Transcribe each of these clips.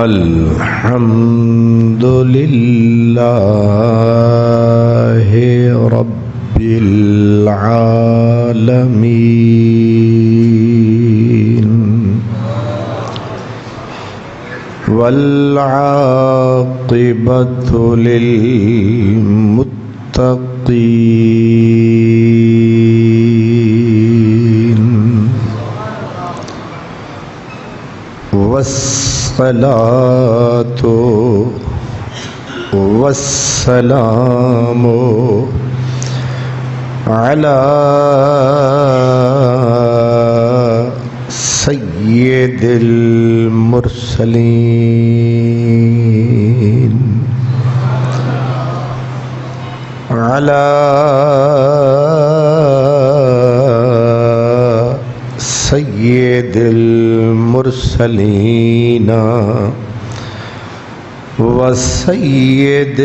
الحمد لله رب العالمين والعاقبة للمتقين والصلاة والسلام على سيد المرسلين على سيد المرسلين وسيد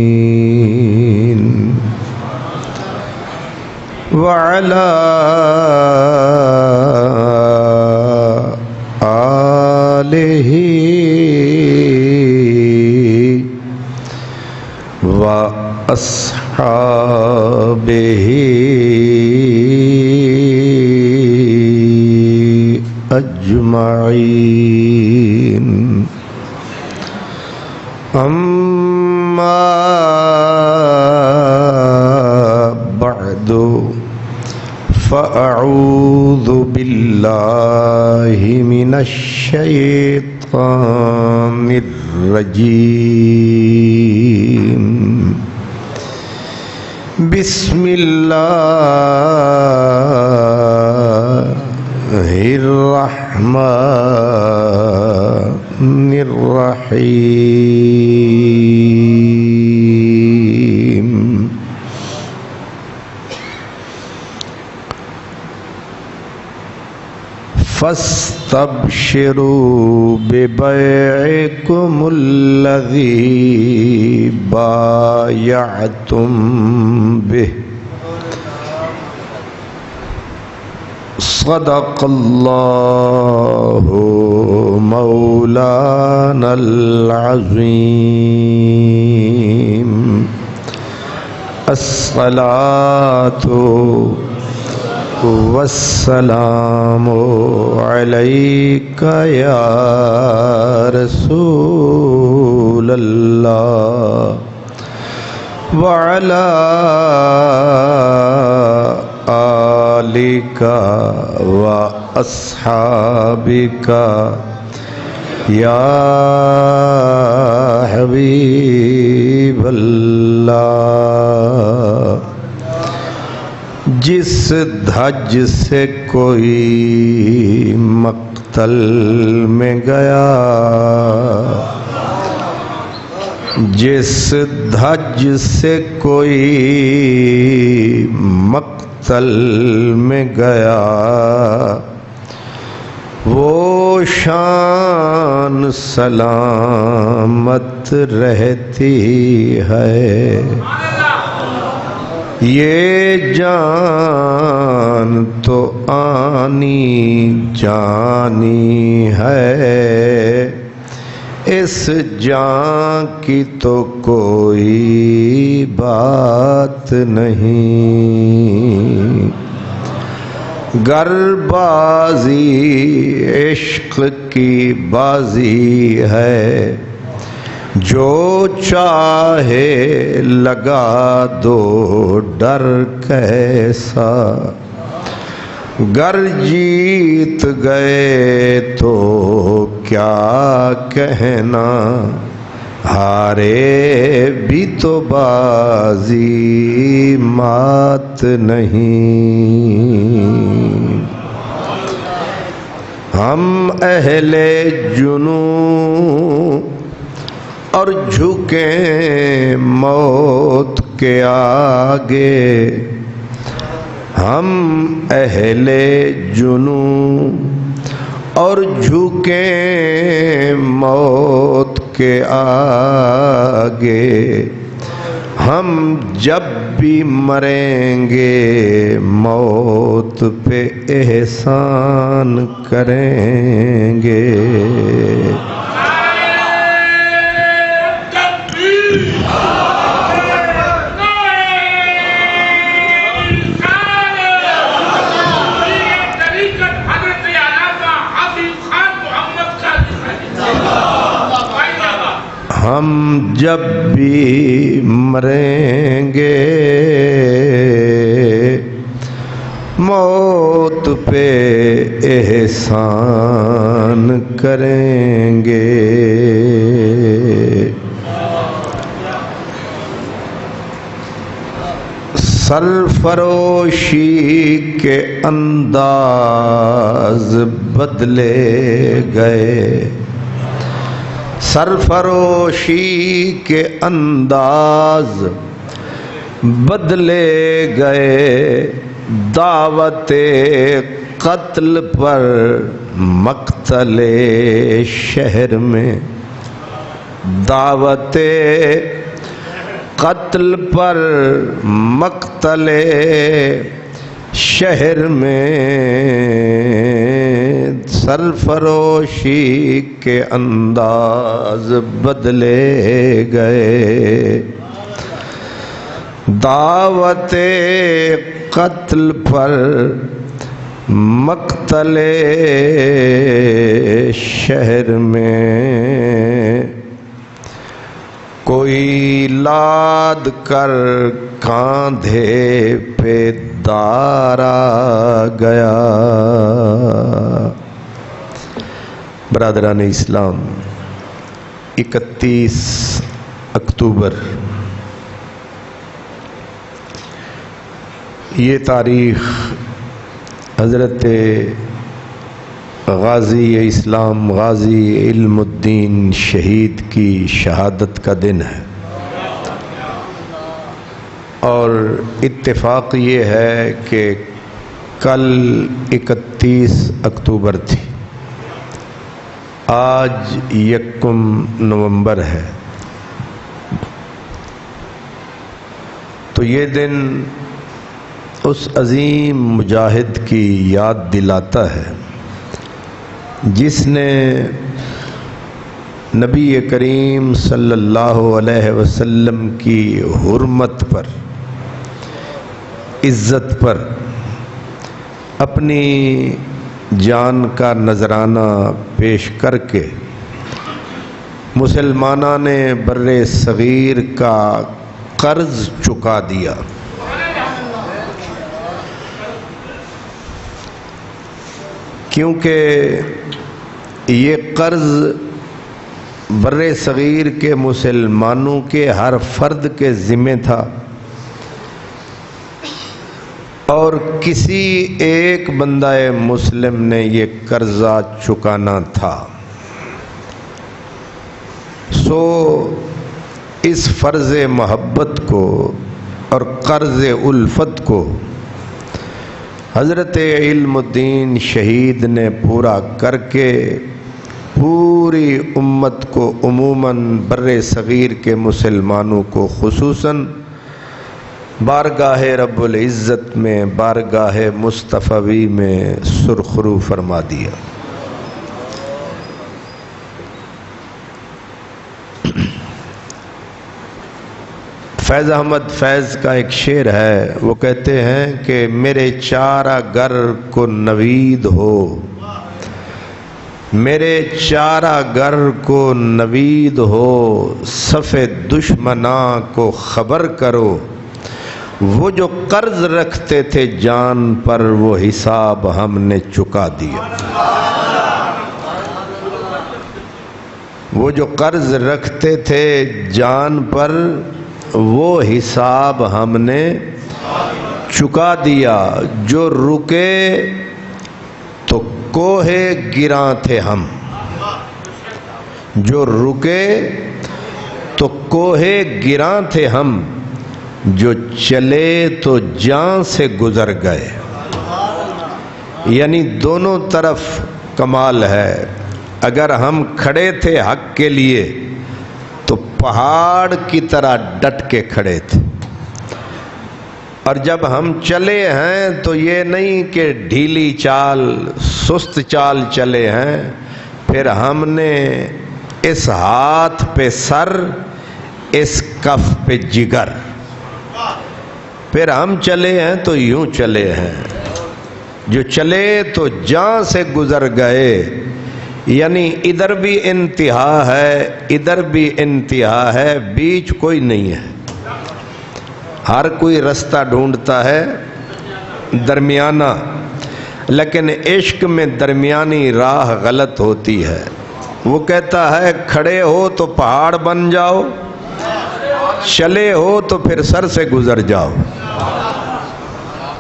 العالمين وعلى آله وأصحابه أجمعين أما بعد فأعوذ بالله من الشيطان الرجيم بسم الله الرحمن الرحيم فاستبشروا ببيعكم الذي بايعتم به صدق الله مولانا العظيم الصلاة والسلام عليك يا رسول الله وعلى آلك وأصحابك يا حبيب الله جس دھج سے کوئی مقتل میں گیا جس دھج سے کوئی مقتل میں گیا وہ شان سلامت رہتی ہے یہ جان تو آنی جانی ہے اس جان کی تو کوئی بات نہیں گر بازی عشق کی بازی ہے جو چاہے لگا دو ڈر کیسا گر جیت گئے تو کیا کہنا ہارے بھی تو بازی مات نہیں ہم اہل جنوں اور جھکیں موت کے آگے ہم اہل جنوں اور جھکیں موت کے آگے ہم جب بھی مریں گے موت پہ احسان کریں گے. ہم جب بھی مریں گے موت پہ احسان کریں گے. سرفروشی کے انداز بدلے گئے. سرفروشی کے انداز بدلے گئے. دعوت قتل پر مقتل شہر میں. دعوت قتل پر مقتل شہر میں. سرفروشی کے انداز بدلے گئے. دعوت قتل پر مقتل شہر میں. کوئی لاد کر کاندھے پہ دارا گیا. برادران اسلام، 31 اکتوبر یہ تاریخ حضرت غازی اسلام غازی علم الدین شہید کی شہادت کا دن ہے. اور اتفاق یہ ہے کہ کل 31 اکتوبر تھی، آج 1 نومبر ہے. تو یہ دن اس عظیم مجاہد کی یاد دلاتا ہے جس نے نبی کریم صلی اللہ علیہ وسلم کی حرمت پر، عزت پر اپنی جان کا نذرانہ پیش کر کے مسلمانان بر صغیر کا قرض چکا دیا. کیونکہ یہ قرض بر صغیر کے مسلمانوں کے ہر فرد کے ذمہ تھا اور کسی ایک بندہ مسلم نے یہ قرضہ چکانا تھا. سو اس فرض محبت کو اور قرض الفت کو حضرت علم الدین شہید نے پورا کر کے پوری امت کو عموماً بر صغیر کے مسلمانوں کو خصوصاً بارگاہ رب العزت میں، بارگاہ مصطفی میں سرخرو فرما دیا. فیض احمد فیض کا ایک شعر ہے، وہ کہتے ہیں کہ میرے چارہ گر کو نوید ہو، میرے چارہ گر کو نوید ہو، صف دشمناں کو خبر کرو، وہ جو قرض رکھتے تھے جان پر وہ حساب ہم نے چکا دیا. وہ جو قرض رکھتے تھے جان پر وہ حساب ہم نے چکا دیا. جو رکے تو کوہ گراں تھے ہم، جو رکے تو کوہ گراں تھے ہم، جو چلے تو جان سے گزر گئے. یعنی دونوں طرف کمال ہے. اگر ہم کھڑے تھے حق کے لیے تو پہاڑ کی طرح ڈٹ کے کھڑے تھے، اور جب ہم چلے ہیں تو یہ نہیں کہ ڈھیلی چال سست چال چلے ہیں، پھر ہم نے اس ہاتھ پہ سر، اس کف پہ جگر، پھر ہم چلے ہیں تو یوں چلے ہیں، جو چلے تو جان سے گزر گئے، یعنی ادھر بھی انتہا ہے ادھر بھی انتہا ہے، بیچ کوئی نہیں ہے، ہر کوئی رستہ ڈھونڈتا ہے درمیانہ، لیکن عشق میں درمیانی راہ غلط ہوتی ہے۔ وہ کہتا ہے کھڑے ہو تو پہاڑ بن جاؤ، چلے ہو تو پھر سر سے گزر جاؤ،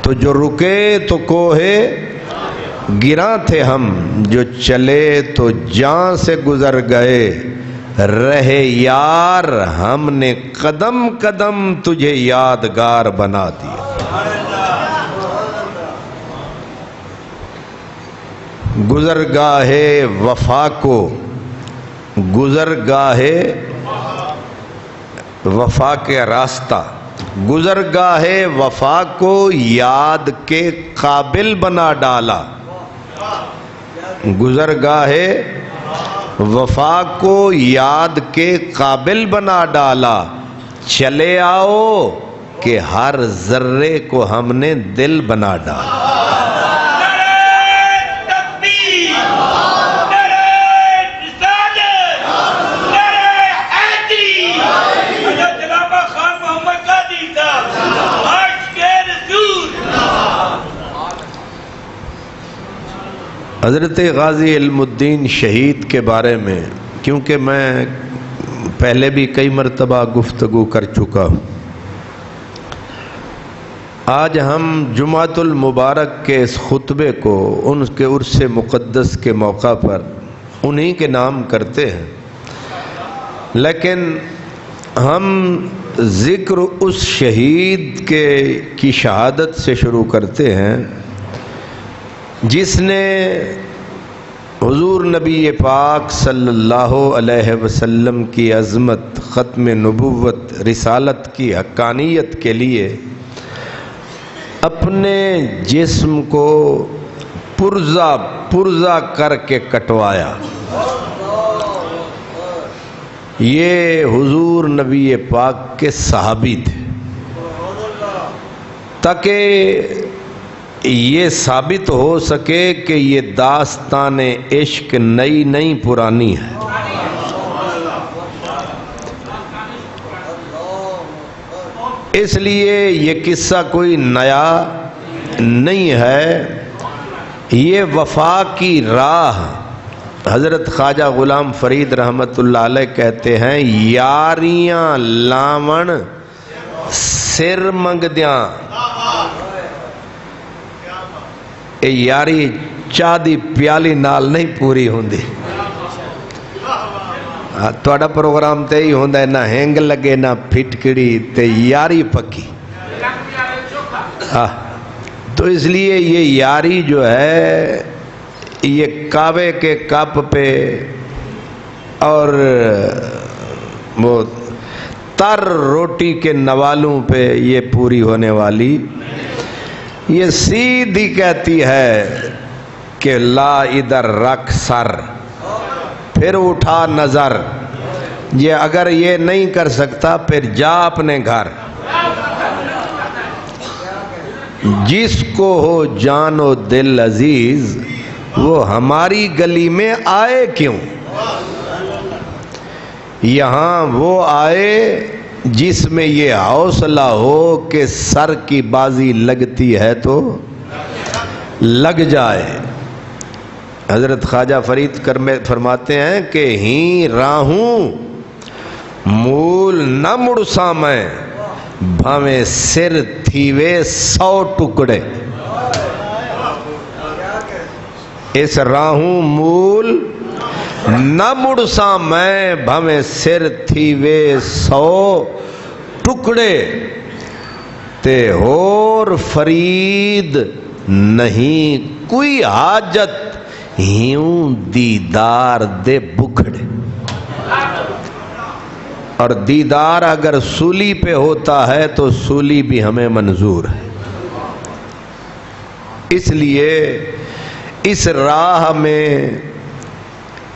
تو جو رکے تو کوہ گراں تھے ہم، جو چلے تو جان سے گزر گئے، رہے یار ہم نے قدم قدم تجھے یادگار بنا دیا۔ گزرگاہ وفا کو، گزرگاہ وفا کے راستہ، گزرگاہ وفا کو یاد کے قابل بنا ڈالا، گزرگاہ وفا کو یاد کے قابل بنا ڈالا، چلے آؤ کہ ہر ذرے کو ہم نے دل بنا ڈالا۔ حضرت غازی علم الدین شہید کے بارے میں، کیونکہ میں پہلے بھی کئی مرتبہ گفتگو کر چکا ہوں، آج ہم جمعۃ المبارک کے اس خطبے کو ان کے عرس مقدس کے موقع پر انہی کے نام کرتے ہیں، لیکن ہم ذکر اس شہید کی شہادت سے شروع کرتے ہیں جس نے حضور نبی پاک صلی اللہ علیہ وسلم کی عظمت، ختم نبوت، رسالت کی حقانیت کے لیے اپنے جسم کو پرزہ پرزہ کر کے کٹوایا۔ یہ حضور نبی پاک کے صحابی تھے، تاکہ یہ ثابت ہو سکے کہ یہ داستان عشق نئی نئی پرانی ہے۔ اس لیے یہ قصہ کوئی نیا نہیں ہے، یہ وفا کی راہ۔ حضرت خواجہ غلام فرید رحمت اللہ علیہ کہتے ہیں، یاریاں لاون سر منگدیاں، اے یاری چاہ دی پیالی نال نہیں پوری ہوندی۔ تھوڑا پروگرام تے ہی ہوندا ہے، نہ ہینگ لگے نہ پھٹکڑی تے یاری پکی۔ تو اس لیے یہ یاری جو ہے یہ کعبے کے کپ پہ اور وہ تر روٹی کے نوالوں پہ یہ پوری ہونے والی، یہ سیدھی کہتی ہے کہ لا ادھر رکھ سر پھر اٹھا نظر، یہ اگر یہ نہیں کر سکتا پھر جا اپنے گھر، جس کو ہو جان و دل عزیز وہ ہماری گلی میں آئے کیوں؟ یہاں وہ آئے جس میں یہ حوصلہ ہو کہ سر کی بازی لگتی ہے تو لگ جائے۔ حضرت خواجہ فرید فرماتے ہیں کہ ہی راہوں مول نہ مڑسا میں، بھاویں سر تھیوے 100 ٹکڑے۔ اس راہوں مول نہ مڑسا میں، بھاویں سر تھیوے 100 ٹکڑے، تے اور فرید نہیں کوئی حاجت ہیوں دیدار دے بکھڑے۔ اور دیدار اگر سولی پہ ہوتا ہے تو سولی بھی ہمیں منظور ہے۔ اس لیے اس راہ میں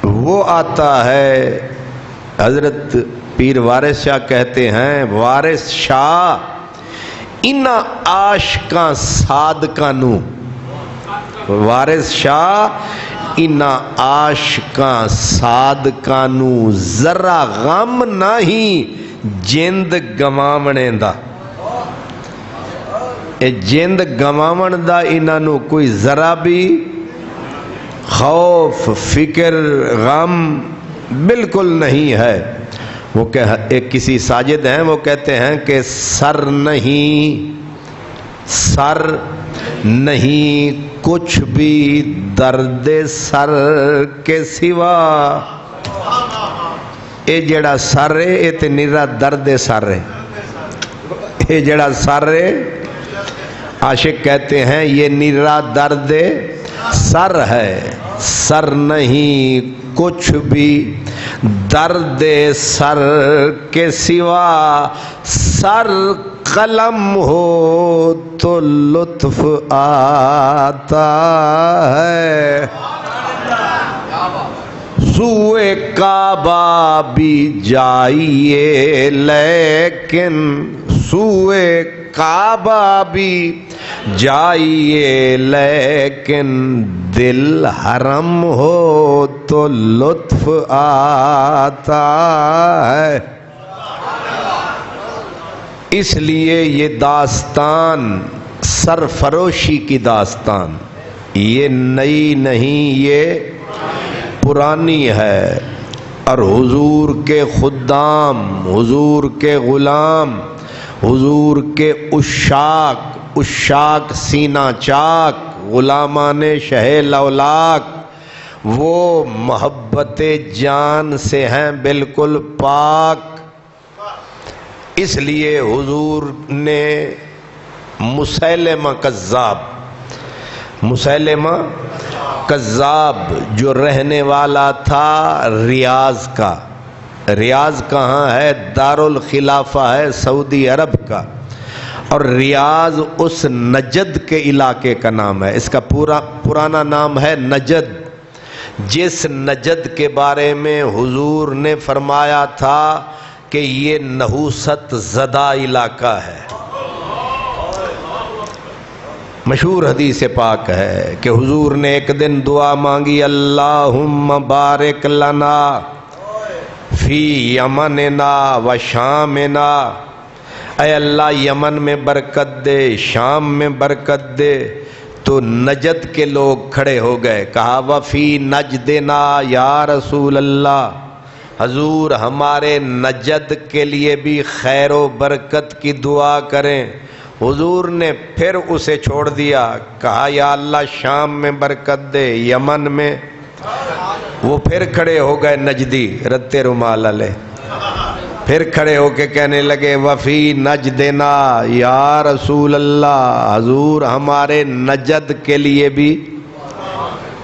وہ آتا ہے، حضرت پیر وارث شاہ کہتے ہیں، وارث شاہ انہاں عاشقاں صادقاں نو، وارث شاہ انہاں عاشقاں صادقاں نو ذرا غم نہیں جند گواونے دا، اے جند گواون دا انہاں نو کوئی ذرا بھی خوف فکر غم بالکل نہیں ہے۔ وہ ایک کسی ساجد ہیں، وہ کہتے ہیں کہ سر نہیں کچھ بھی درد سر کے سوا، اے جڑا سر ہے اے تے نرا درد سر ہے، اے جڑا سر ہے عاشق کہتے ہیں یہ نرا درد سر ہے، سر نہیں کچھ بھی درد سر کے سوا، سر قلم ہو تو لطف آتا ہے، سوئے کعبہ بھی جائیے لیکن سوئے کعبہ بھی جائیے لیکن دل حرم ہو تو لطف آتا ہے۔ اس لیے یہ داستان سرفروشی کی داستان یہ نئی نہیں، یہ پرانی ہے، اور حضور کے خدام، حضور کے غلام، حضور کے عشاق سینہ چاک، غلامان شہ لولاک، وہ محبت جان سے ہیں بالکل پاک۔ اس لیے حضور نے مسیلمہ کذاب جو رہنے والا تھا ریاض کا، ریاض کہاں ہے؟ دارالخلافہ ہے سعودی عرب کا، اور ریاض اس نجد کے علاقے کا نام ہے، اس کا پرانا نام ہے نجد، جس نجد کے بارے میں حضور نے فرمایا تھا کہ یہ نحوست زدہ علاقہ ہے۔ مشہور حدیث پاک ہے کہ حضور نے ایک دن دعا مانگی، اللہم بارک لنا فی یمننا و شامنا، اے اللہ یمن میں برکت دے، شام میں برکت دے۔ تو نجد کے لوگ کھڑے ہو گئے، کہا وفی نجدنا یا رسول اللہ، حضور ہمارے نجد کے لیے بھی خیر و برکت کی دعا کریں۔ حضور نے پھر اسے چھوڑ دیا، کہا یا اللہ شام میں برکت دے، یمن میں۔ وہ پھر کھڑے ہو گئے نجدی رتے رومال علیہ، پھر کھڑے ہو کے کہنے لگے وفی نجدنا یا رسول اللہ، حضور ہمارے نجد کے لیے بھی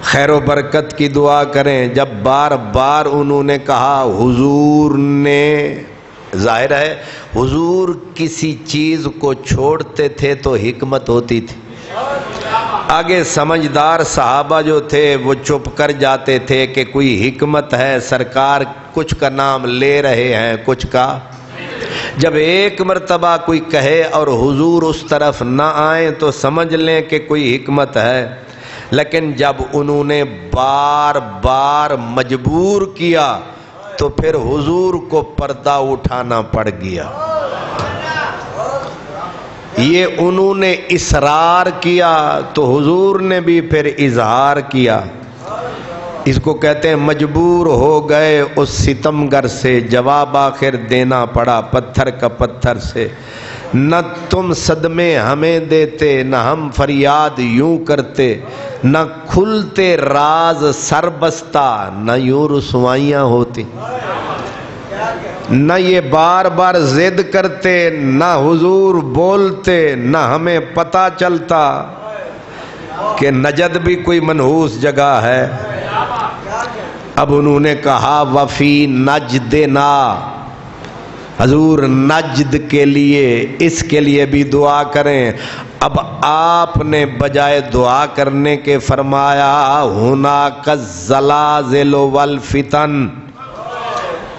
خیر و برکت کی دعا کریں۔ جب بار بار انہوں نے کہا، حضور نے، ظاہر ہے حضور کسی چیز کو چھوڑتے تھے تو حکمت ہوتی تھی، آگے سمجھدار صحابہ جو تھے وہ چپ کر جاتے تھے کہ کوئی حکمت ہے، سرکار کچھ کا نام لے رہے ہیں کچھ کا۔ جب ایک مرتبہ کوئی کہے اور حضور اس طرف نہ آئیں تو سمجھ لیں کہ کوئی حکمت ہے، لیکن جب انہوں نے بار بار مجبور کیا تو پھر حضور کو پردہ اٹھانا پڑ گیا۔ یہ انہوں نے اصرار کیا تو حضور نے بھی پھر اظہار کیا۔ اس کو کہتے ہیں مجبور ہو گئے اس ستمگر سے، جواب آخر دینا پڑا پتھر کا پتھر سے۔ نہ تم صدمے ہمیں دیتے، نہ ہم فریاد یوں کرتے، نہ کھلتے راز سر بستہ، نہ یوں رسوائیاں ہوتی۔ نہ یہ بار بار ضد کرتے، نہ حضور بولتے، نہ ہمیں پتہ چلتا کہ نجد بھی کوئی منحوس جگہ ہے۔ اب انہوں نے کہا وفی نجدنا، حضور نجد کے لیے اس کے لیے بھی دعا کریں۔ اب آپ نے بجائے دعا کرنے کے فرمایا ہناک الزلازل والفتن،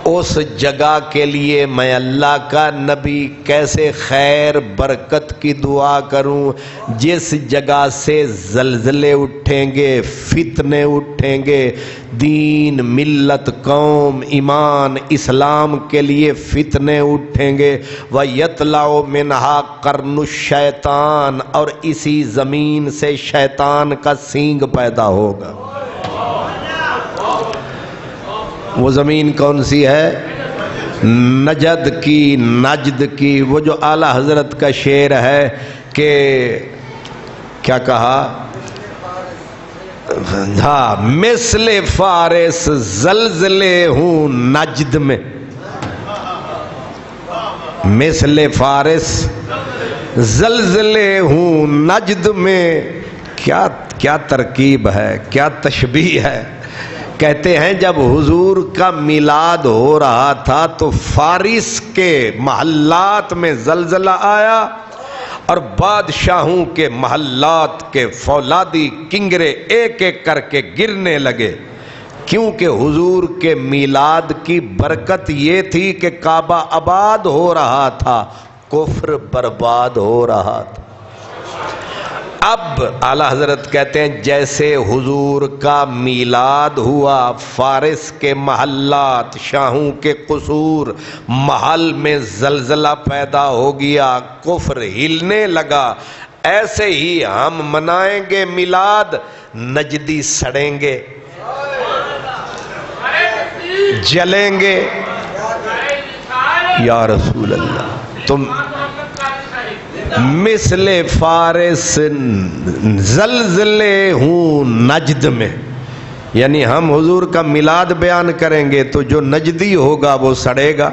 اس جگہ کے لیے میں اللہ کا نبی کیسے خیر برکت کی دعا کروں جس جگہ سے زلزلے اٹھیں گے، فتنے اٹھیں گے، دین ملت قوم ایمان اسلام کے لیے فتنے اٹھیں گے۔ وَيَطْلَعُ مِنْهَا قَرْنُ الشَّيْطَانِ، اور اسی زمین سے شیطان کا سینگ پیدا ہوگا۔ وہ زمین کون سی ہے؟ نجد کی، نجد کی۔ وہ جو اعلیٰ حضرت کا شعر ہے کہ کیا کہا؟ ہاں، مثل فارس زلزلے ہوں نجد میں، مثل فارس زلزلے ہوں نجد میں۔ کیا ترکیب ہے، کیا تشبیہ ہے۔ کہتے ہیں جب حضور کا میلاد ہو رہا تھا تو فارس کے محلات میں زلزلہ آیا اور بادشاہوں کے محلات کے فولادی کنگرے ایک ایک کر کے گرنے لگے، کیونکہ حضور کے میلاد کی برکت یہ تھی کہ کعبہ آباد ہو رہا تھا، کفر برباد ہو رہا تھا۔ اب اعلیٰ حضرت کہتے ہیں جیسے حضور کا میلاد ہوا، فارس کے محلات، شاہوں کے قصور، محل میں زلزلہ پیدا ہو گیا، کفر ہلنے لگا، ایسے ہی ہم منائیں گے میلاد، نجدی سڑیں گے، جلیں گے۔ یا رسول اللہ، تم مثل فارس زلزلے ہوں نجد میں، یعنی ہم حضور کا میلاد بیان کریں گے تو جو نجدی ہوگا وہ سڑے گا،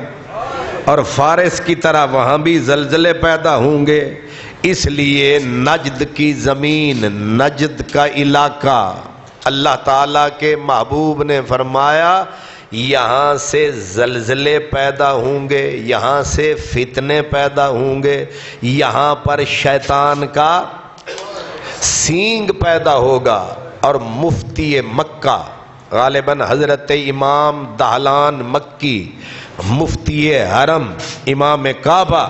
اور فارس کی طرح وہاں بھی زلزلے پیدا ہوں گے۔ اس لیے نجد کی زمین، نجد کا علاقہ، اللہ تعالیٰ کے محبوب نے فرمایا یہاں سے زلزلے پیدا ہوں گے، یہاں سے فتنے پیدا ہوں گے، یہاں پر شیطان کا سینگ پیدا ہوگا۔ اور مفتی مکہ غالباً حضرت امام دہلان مکی، مفتی حرم امام کعبہ،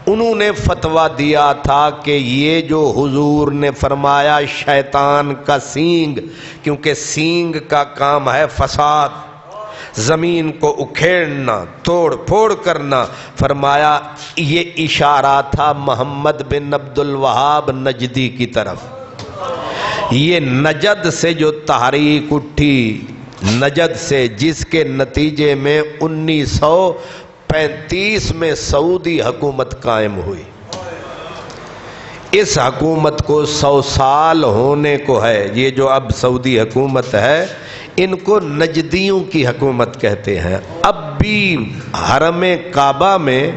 انہوں نے فتویٰ دیا تھا کہ یہ جو حضور نے فرمایا شیطان کا سینگ، کیونکہ سینگ کا کام ہے فساد، زمین کو اکھیڑنا، توڑ پھوڑ کرنا، فرمایا یہ اشارہ تھا محمد بن عبد الوہاب نجدی کی طرف۔ یہ نجد سے جو تحریک اٹھی، نجد سے، جس کے نتیجے میں 1935 میں سعودی حکومت قائم ہوئی، اس حکومت کو 100 سال ہونے کو ہے۔ یہ جو اب سعودی حکومت ہے ان کو نجدیوں کی حکومت کہتے ہیں۔ اب بھی حرم کعبہ میں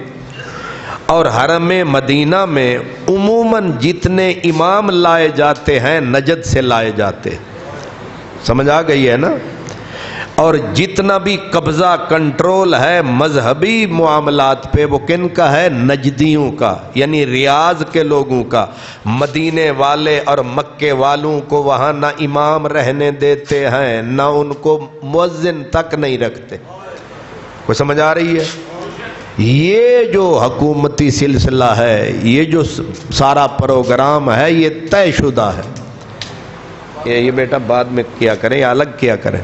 اور حرم مدینہ میں عموماً جتنے امام لائے جاتے ہیں نجد سے لائے جاتے ہیں، سمجھ آ گئی ہے نا؟ اور جتنا بھی قبضہ کنٹرول ہے مذہبی معاملات پہ وہ کن کا ہے؟ نجدیوں کا، یعنی ریاض کے لوگوں کا۔ مدینے والے اور مکے والوں کو وہاں نہ امام رہنے دیتے ہیں، نہ ان کو مؤذن تک نہیں رکھتے۔ کوئی سمجھ آ رہی ہے؟ یہ جو حکومتی سلسلہ ہے، یہ جو سارا پروگرام ہے، یہ طے شدہ ہے۔ یہ بیٹا بعد میں کیا کریں یا الگ کیا کریں؟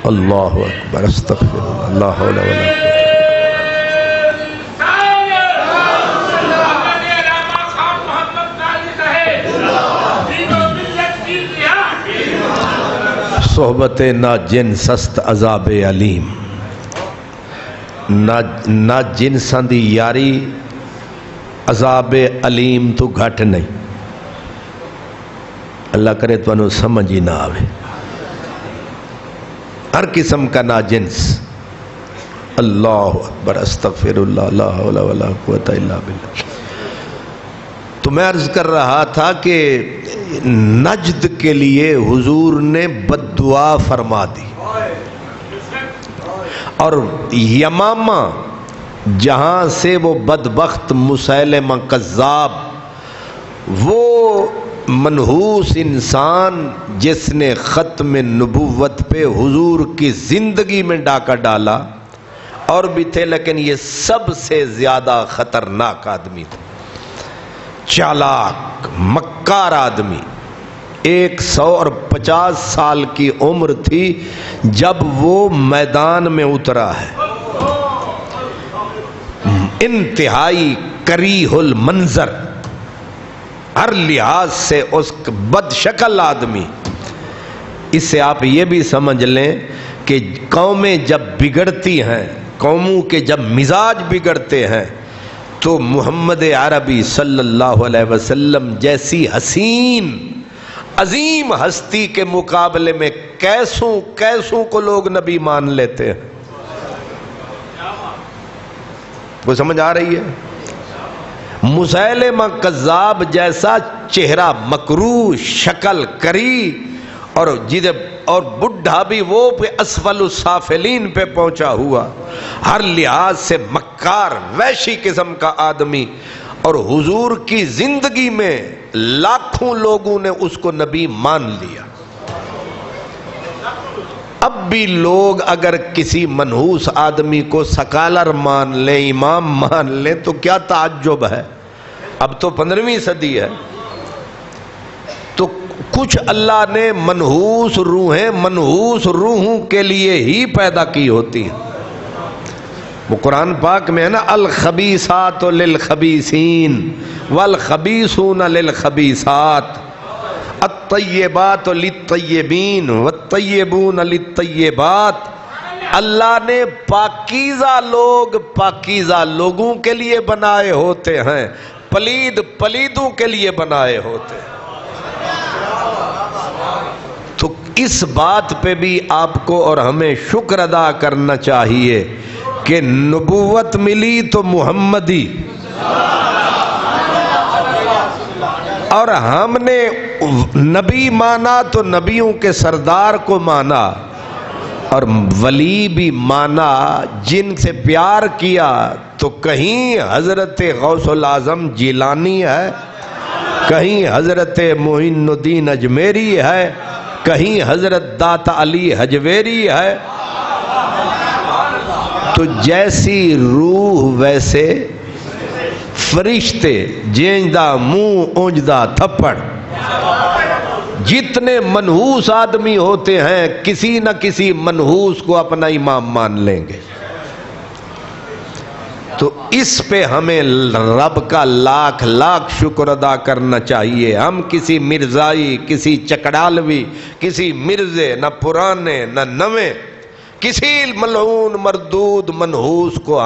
اللہ اکبر، استغفر اللہ، لا حول ولا قوة۔ صحبت نا جنس است عذاب علیم، نا جنساں دی یاری عذاب علیم تو گھٹ نہیں۔ اللہ کرے تو انہوں سمجھ ہی نہ آوے، ہر قسم کا ناجنس۔ اللہ اکبر، استغفر اللہ، لا حول ولا قوة الا باللہ۔ تو میں عرض کر رہا تھا کہ نجد کے لیے حضور نے بد دعا فرما دی، اور یمامہ جہاں سے وہ بدبخت مسیلمہ کذاب، وہ منحوس انسان جس نے ختم نبوت پہ حضور کی زندگی میں ڈاکہ ڈالا، اور بھی تھے لیکن یہ سب سے زیادہ خطرناک آدمی تھا، چالاک مکار آدمی۔ 150 سال کی عمر تھی جب وہ میدان میں اترا ہے، انتہائی کریہ المنظر، ہر لحاظ سے اس بد شکل آدمی۔ اس سے آپ یہ بھی سمجھ لیں کہ قومیں جب بگڑتی ہیں، قوموں کے جب مزاج بگڑتے ہیں، تو محمد عربی صلی اللہ علیہ وسلم جیسی حسین عظیم ہستی کے مقابلے میں کیسوں کو لوگ نبی مان لیتے ہیں۔ وہ سمجھ آ رہی ہے؟ مسیلمہ کذاب جیسا چہرہ مکروہ، شکل کری، اور بڈھا بھی وہ اسفل السافلین پہ پہنچا ہوا، ہر لحاظ سے مکار وحشی قسم کا آدمی، اور حضور کی زندگی میں لاکھوں لوگوں نے اس کو نبی مان لیا۔ اب بھی لوگ اگر کسی منحوس آدمی کو سکالر مان لیں، امام مان لیں، تو کیا تعجب ہے؟ اب تو 15ویں صدی ہے، تو کچھ اللہ نے منحوس روحوں کے لیے ہی پیدا کی ہوتی ہیں۔ وہ قرآن پاک میں ہے نا، الخبیثات للخبیثین والخبیثون للخبیثات، الطیبات للطیبین والطیبون للطیبات۔ اللہ نے پاکیزہ لوگ پاکیزہ لوگوں کے لیے بنائے ہوتے ہیں، پلید پلیدوں کے لیے بنائے ہوتے ہیں۔ تو اس بات پہ بھی آپ کو اور ہمیں شکر ادا کرنا چاہیے کہ نبوت ملی تو محمدی، اور ہم نے نبی مانا تو نبیوں کے سردار کو مانا، اور ولی بھی مانا جن سے پیار کیا۔ تو کہیں حضرت غوث العظم جیلانی ہے، کہیں حضرت معین الدین اجمیری ہے، کہیں حضرت داتا علی حجویری ہے۔ تو جیسی روح ویسے فرشتے، جینجدہ منہ اونجدہ تھپڑ۔ جتنے منحوس آدمی ہوتے ہیں کسی نہ کسی منحوس کو اپنا امام مان لیں گے۔ تو اس پہ ہمیں رب کا لاکھ لاکھ شکر ادا کرنا چاہیے۔ ہم کسی مرزائی، کسی چکڑالوی، کسی مرزے، نہ پرانے نہ نویں، کسی ملعون مردود منحوس کو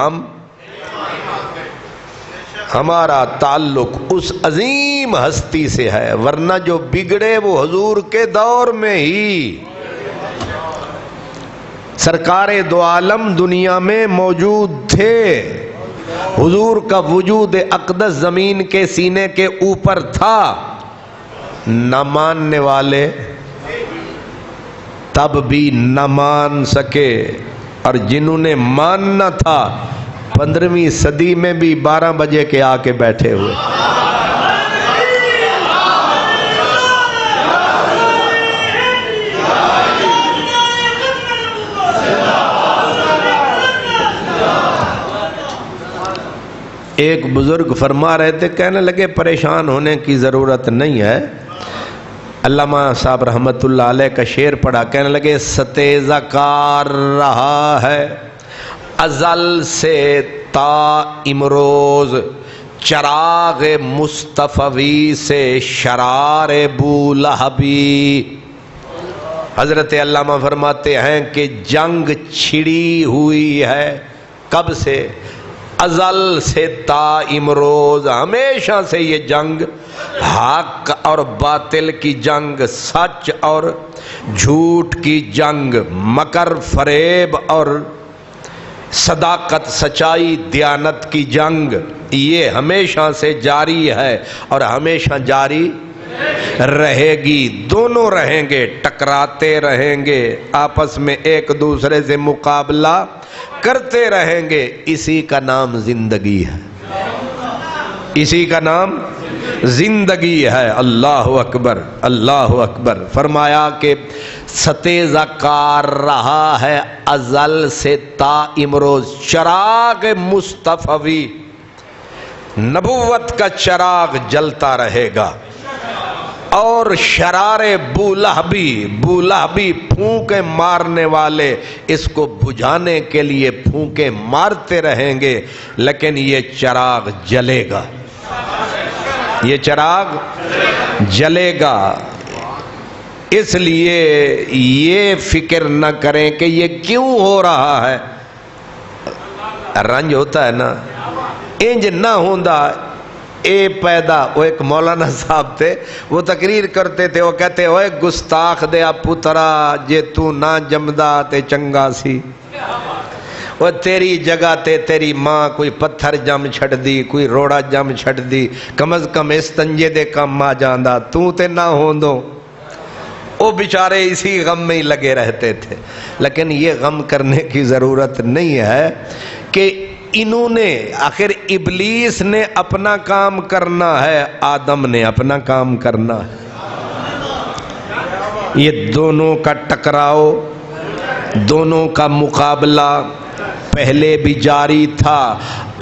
ہمارا تعلق اس عظیم ہستی سے ہے، ورنہ جو بگڑے وہ حضور کے دور میں ہی۔ سرکار دو عالم دنیا میں موجود تھے، حضور کا وجود اقدس زمین کے سینے کے اوپر تھا، نہ ماننے والے تب بھی نہ مان سکے، اور جنہوں نے ماننا تھا 15ویں صدی میں بھی 12 بجے کے آ کے بیٹھے ہوئے۔ ایک بزرگ فرما رہے تھے، کہنے لگے پریشان ہونے کی ضرورت نہیں ہے۔ علامہ صاحب رحمت اللہ علیہ کا شعر پڑھا، کہنے لگے ستیزہ کار رہا ہے ازل سے تا امروز، چراغ مصطفی سے شرار بولہبی۔ حضرت علامہ فرماتے ہیں کہ جنگ چھڑی ہوئی ہے، کب سے؟ ازل سے تا امروز، ہمیشہ سے یہ جنگ، حق اور باطل کی جنگ، سچ اور جھوٹ کی جنگ، مکر فریب اور صداقت سچائی دیانت کی جنگ، یہ ہمیشہ سے جاری ہے اور ہمیشہ جاری۔ رہے گی، دونوں رہیں گے، ٹکراتے رہیں گے، آپس میں ایک دوسرے سے مقابلہ کرتے رہیں گے۔ اسی کا نام زندگی ہے، اسی کا نام زندگی ہے۔ اللہ اکبر، اللہ اکبر۔ فرمایا کہ ستیزہ کار رہا ہے ازل سے تا امروز چراغ مصطفی، نبوت کا چراغ جلتا رہے گا، اور شرار بولہبی پھونکے مارنے والے اس کو بجھانے کے لیے پھونکے مارتے رہیں گے، لیکن یہ چراغ جلے گا، یہ چراغ جلے گا۔ اس لیے یہ فکر نہ کریں کہ یہ کیوں ہو رہا ہے۔ رنج ہوتا ہے نا، انج نہ ہوندا اے پیدا۔ وہ ایک مولانا صاحب تھے، وہ تقریر کرتے تھے، وہ کہتے اوے گستاخ دیا پترا جے تو نہ جمدا تے چنگا سی، وہ تیری جگہ تے تیری ماں کوئی پتھر جم چھڑ دی، کوئی روڑا جم چھڑ دی، کم از کم استنجے دے کم آ جاندہ، تو تے نہ ہوندو۔ وہ بیچارے اسی غم میں ہی لگے رہتے تھے۔ لیکن یہ غم کرنے کی ضرورت نہیں ہے کہ انہوں نے، آخر ابلیس نے اپنا کام کرنا ہے، آدم نے اپنا کام کرنا ہے۔ یہ دونوں کا ٹکراؤ، دونوں کا مقابلہ پہلے بھی جاری تھا۔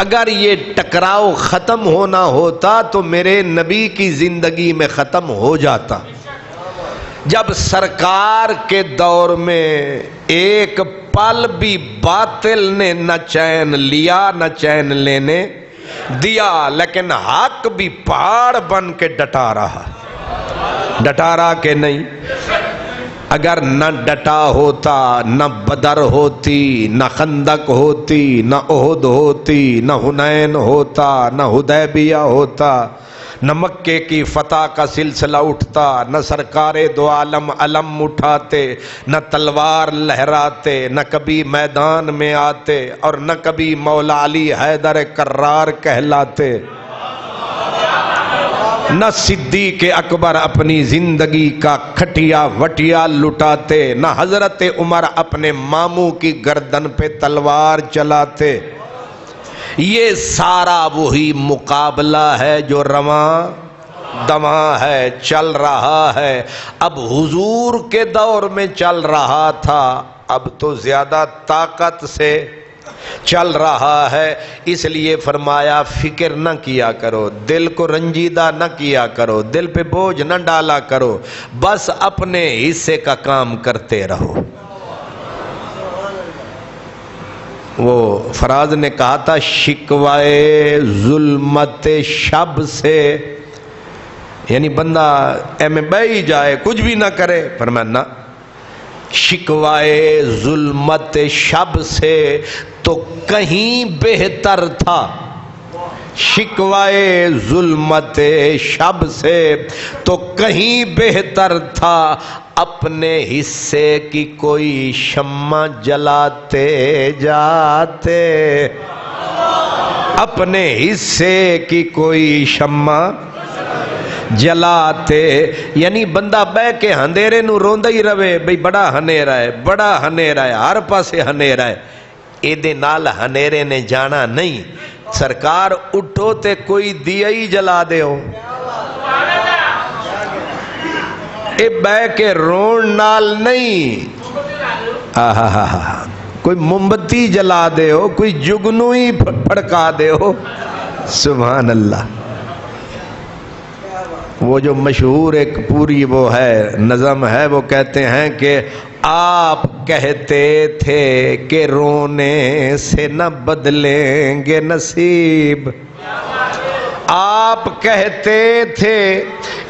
اگر یہ ٹکراؤ ختم ہونا ہوتا تو میرے نبی کی زندگی میں ختم ہو جاتا۔ جب سرکار کے دور میں ایک پل بھی باطل نے نہ چین لیا نہ چین لینے دیا، لیکن حق بھی پہاڑ بن کے ڈٹا رہا، ڈٹا رہا کہ نہیں؟ اگر نہ ڈٹا ہوتا، نہ بدر ہوتی، نہ خندق ہوتی، نہ احد ہوتی، نہ حنین ہوتا، نہ حدیبیہ ہوتا، نہ مکے کی فتح کا سلسلہ اٹھتا، نہ سرکار دو عالم علم اٹھاتے، نہ تلوار لہراتے، نہ کبھی میدان میں آتے، اور نہ کبھی مولا علی حیدر کرار کہلاتے، نہ صدیق اکبر اپنی زندگی کا کھٹیا وٹیا لٹاتے، نہ حضرت عمر اپنے ماموں کی گردن پہ تلوار چلاتے۔ یہ سارا وہی مقابلہ ہے جو رواں دواں ہے، چل رہا ہے۔ اب حضور کے دور میں چل رہا تھا، اب تو زیادہ طاقت سے چل رہا ہے۔ اس لیے فرمایا فکر نہ کیا کرو، دل کو رنجیدہ نہ کیا کرو، دل پہ بوجھ نہ ڈالا کرو، بس اپنے حصے کا کام کرتے رہو۔ وہ فراز نے کہا تھا شکوائے ظلمت شب سے، یعنی بندہ میں بہ ہی جائے کچھ بھی نہ کرے، فرمایا نہ، شکوائے ظلمت شب سے تو کہیں بہتر تھا، شکوائے ظلمت شب سے تو کہیں بہتر تھا، اپنے حصے کی کوئی شمع جلاتے جاتے، اپنے حصے کی کوئی شمع جلاتے، یعنی بندہ بہ کے اندھیرے نو روندا ہی رہے، بھئی بڑا ہنیرا ہے، بڑا ہنیرا ہے، ہر پاسے ہنیرا ہے، ایدے نال ہنیرے نے جانا نہیں۔ سرکار اٹھو تے کوئی دیا ہی جلا دے ہو، اے بہ کے رون نال نہیں، کوئی مومبتی جلا دے ہو، کوئی جگنو ہی پھڑکا دے ہو۔ سبحان اللہ۔ وہ جو مشہور ایک پوری وہ ہے نظم ہے، وہ کہتے ہیں کہ آپ کہتے تھے کہ رونے سے نہ بدلیں گے نصیب، آپ کہتے تھے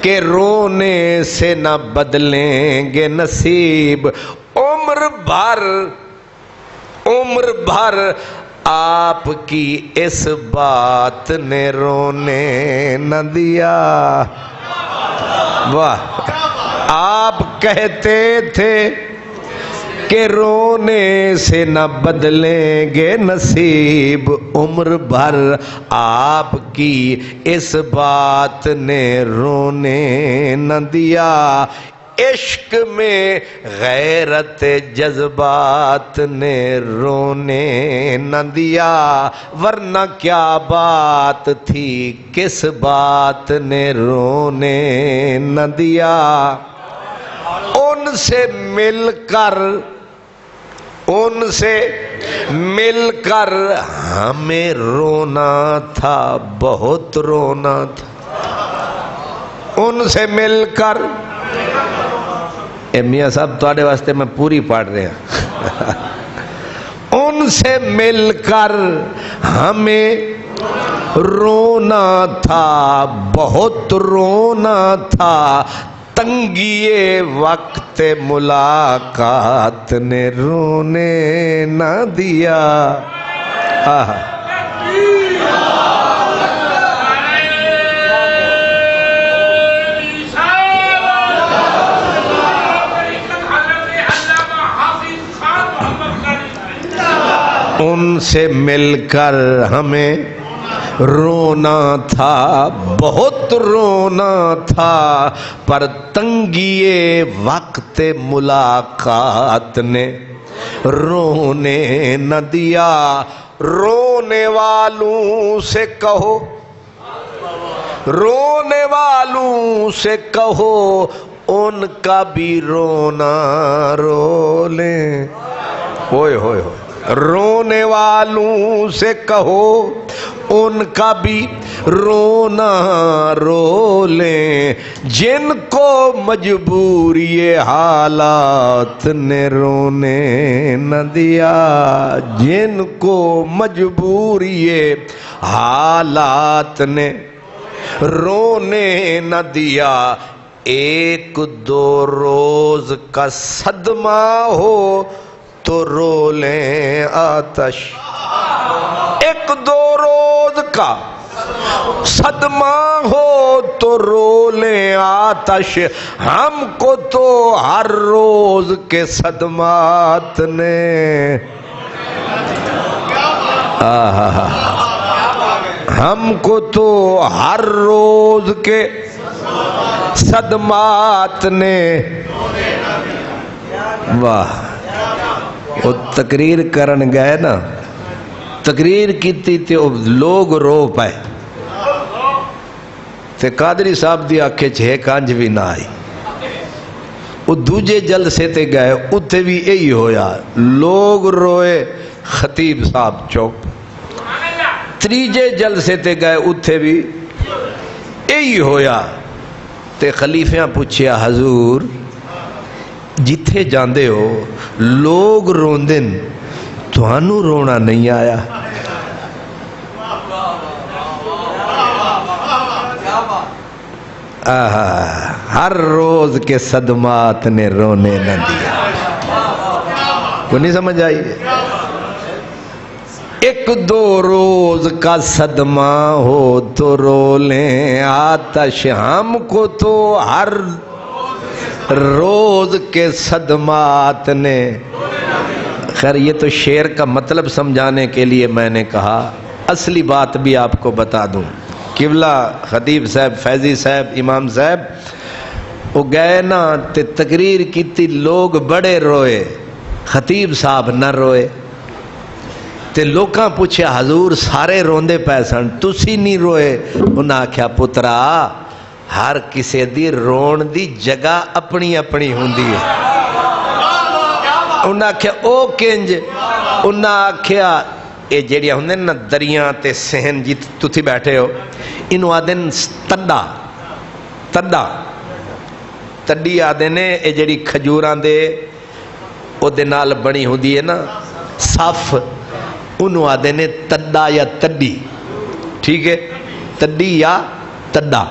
کہ رونے سے نہ بدلیں گے نصیب، عمر بھر آپ کی اس بات نے رونے نہ دیا۔ واہ، آپ کہتے تھے کہ رونے سے نہ بدلیں گے نصیب عمر بھر آپ کی اس بات نے رونے نہ دیا عشق میں غیرت جذبات نے رونے نہ دیا ورنہ کیا بات تھی کس بات نے رونے نہ دیا ان سے مل کر ہمیں رونا تھا بہت رونا تھا ان سے مل کر اے میاں صاحب تواڈے واسطے میں پوری پڑھ رہا ان سے مل کر ہمیں رونا تھا بہت رونا تھا تنگی وقت ملاقات نے رونے نہ دیا ان سے مل کر ہمیں رونا تھا بہت رونا تھا پر تنگی وقت ملاقات نے رونے نہ دیا رونے والوں سے کہو ان کا بھی رونا رو لیں ہوئے ہوئے ہوئے رونے والوں سے کہو ان کا بھی رونا رو لیں جن کو مجبوری حالات نے رونے نہ دیا جن کو مجبوری حالات نے رونے نہ دیا ایک دو روز کا صدمہ ہو تو رو لیں آتش ایک دو روز کا صدمہ ہو تو رو لیں آتش ہم کو تو ہر روز کے صدمات نے ہم کو تو ہر روز کے صدمات نے واہ وہ تقریر کرن گئے نا تقریر کیتی تے لوگ رو پائے تے قادری صاحب دی آنکھیں چھے کانج بھی نہ آئی وہ دوجے جلسے تے گئے اتھے بھی یہی ہویا لوگ روئے خطیب صاحب چوپ تریجے جلسے تے گئے اتھے بھی یہی ہویا تے خلیفیاں پوچھیا حضور جتھے جاندے ہو لوگ روندن توانو رونا نہیں آیا ہر روز کے صدمات نے رونے نہ دیا کو نہیں سمجھ آئی ایک دو روز کا صدمہ ہو تو رو لیں آتش ہم کو تو ہر روز کے صدمات نے خیر یہ تو شعر کا مطلب سمجھانے کے لیے میں نے کہا اصلی بات بھی آپ کو بتا دوں قبلہ خطیب صاحب فیضی صاحب امام صاحب وہ گئے نا تے تقریر کی تھی لوگ بڑے روئے خطیب صاحب نہ روئے تے لوکاں پوچھے حضور سارے روندے پیسن تسی نہیں روئے انہاں آکھیا پترا ہر کسی دی رون دی جگہ اپنی اپنی ہوندی ہے انہاں آکھیا او کنج انہاں آکھیا اے جیڑیا ہوندے نا دریاں تے سہن جی تُتھی بیٹھے ہو انہوں آدھن تڈا تڈی آدھے نے اے جیڑی کھجوران دے او دے نال بنی ہوندی ہے نا صف انہوں آدھے نے تڈا یا تڈی ٹھیک ہے تڈی یا تڈا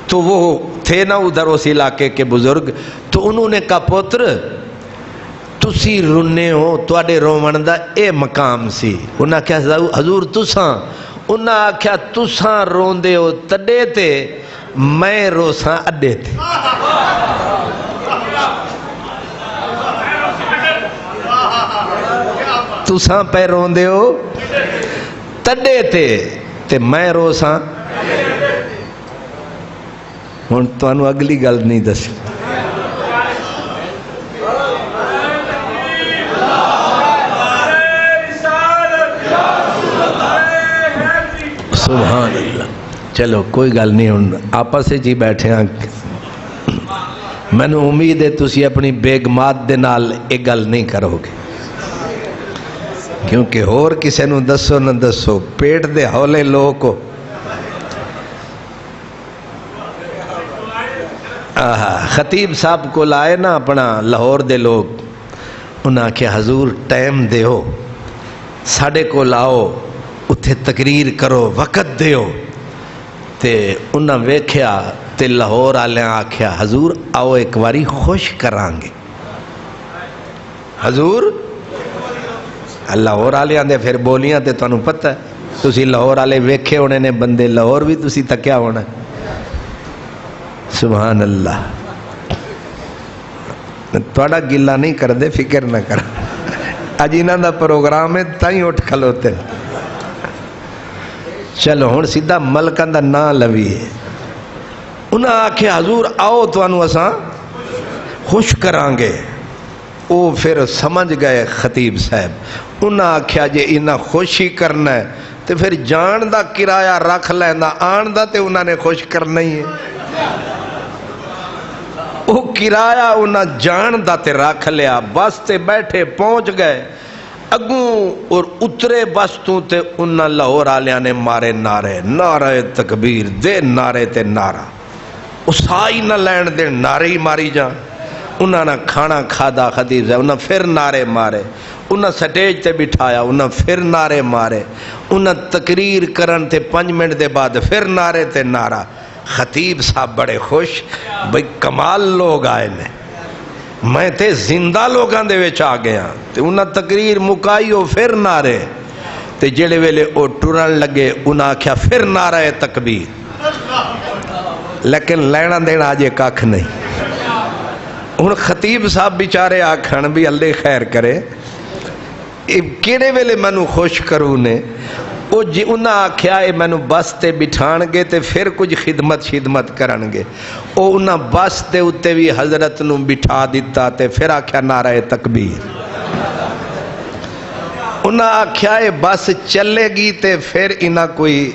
تو وہ تھے نا ادھر اس علاقے کے بزرگ تو انہوں نے کہا پوتر تسی رونے ہو تواڈے رومن دا اے مقام سی انہاں کہا حضور تساں انہاں کہا تساں روندے ہو تڈے تے میں روساں اڈے تے تساں پہ روندے ہو تڈے تے میں روساں ہن تانوں اگلی گل نہیں دسی سبحان اللہ چلو کوئی گل نہیں ہوں آپس ہی بیٹھے ہیں میں نے امید ہے تسی اپنی بیگمات دے نال ایک گل نہیں کرو گے کیونکہ اور کسے نو دسو نہ دسو پیٹ دے ہولے لوگ خطیب صاحب کو لائے نا اپنا لاہور دے لوگ انہاں کہ حضور ٹائم دیو ساڑھے کو لاؤ اتھے تقریر کرو وقت دیو تے انہاں ویکھیا تے لاہور آلیاں آکھیا حضور آؤ ایک واری خوش کرانگے حضور لاہور آلیاں دے پھر بولیاں تے تانوں پتہ ہے تسی لاہور آلے ویکھے ہونے نے بندے لاہور بھی تسی تکیا ہونا سبحان اللہ توڑا گلہ نہیں کر دے فکر نہ کر اج انہاں دا پروگرام ہے تائیں اٹھ کھلوتے چلو ہن سیدھا ملکاں دا نا لوی ہے انہاں آکھے حضور آؤ توانو اساں خوش کرانگے او پھر سمجھ گئے خطیب صاحب انہاں آکھیا جے انہاں خوشی کرنا ہے تے پھر جان دا کرایہ رکھ لینا آن دا تے انہاں نے خوش کرنا ہی ہے او کرایہ انہاں جان دا تے رکھ لیا بس تے بیٹھے پہنچ گئے اگوں اور اترے بس تو تے انہاں لاہور آلیاں نے مارے نعرے نعرہ تکبیر دے نعرے تے نعرہ اسائی نہ لین دے نعرے ہی ماری جان انہاں نہ کھانا کھادا خطیب سے انہاں پھر نعرے مارے انہاں سٹیج تے بٹھایا انہاں پھر نعرے مارے انہاں تقریر کرن تے 5 منٹ دے بعد پھر نعرے تے نعرہ خطیب صاحب بڑے خوش بھئی کمال لوگ آئے نے میں تے زندہ لوگاں دے وچ آ گیا تے انہاں تقریر مکائی ہو پھر نعرے تے جڑے ویلے او ٹرن لگے انہاں آکھیا پھر نعرہ تکبیر لیکن لینا دینا آجے کاکھ نہیں ہن خطیب صاحب بیچارے آکھن بھی اللہ خیر کرے کیڑے ویلے مینوں خوش کرو نے او جی انہاں آکھیا اے مینوں بس تے بٹھان گے تے پھر کچھ خدمت کرن گے او انہاں بس تے اتے بھی حضرت نو بٹھا دیتا تے پھر آکھیا نعرہ تکبیر انہاں آکھیا اے بس چلے گی تے پھر انہاں کوئی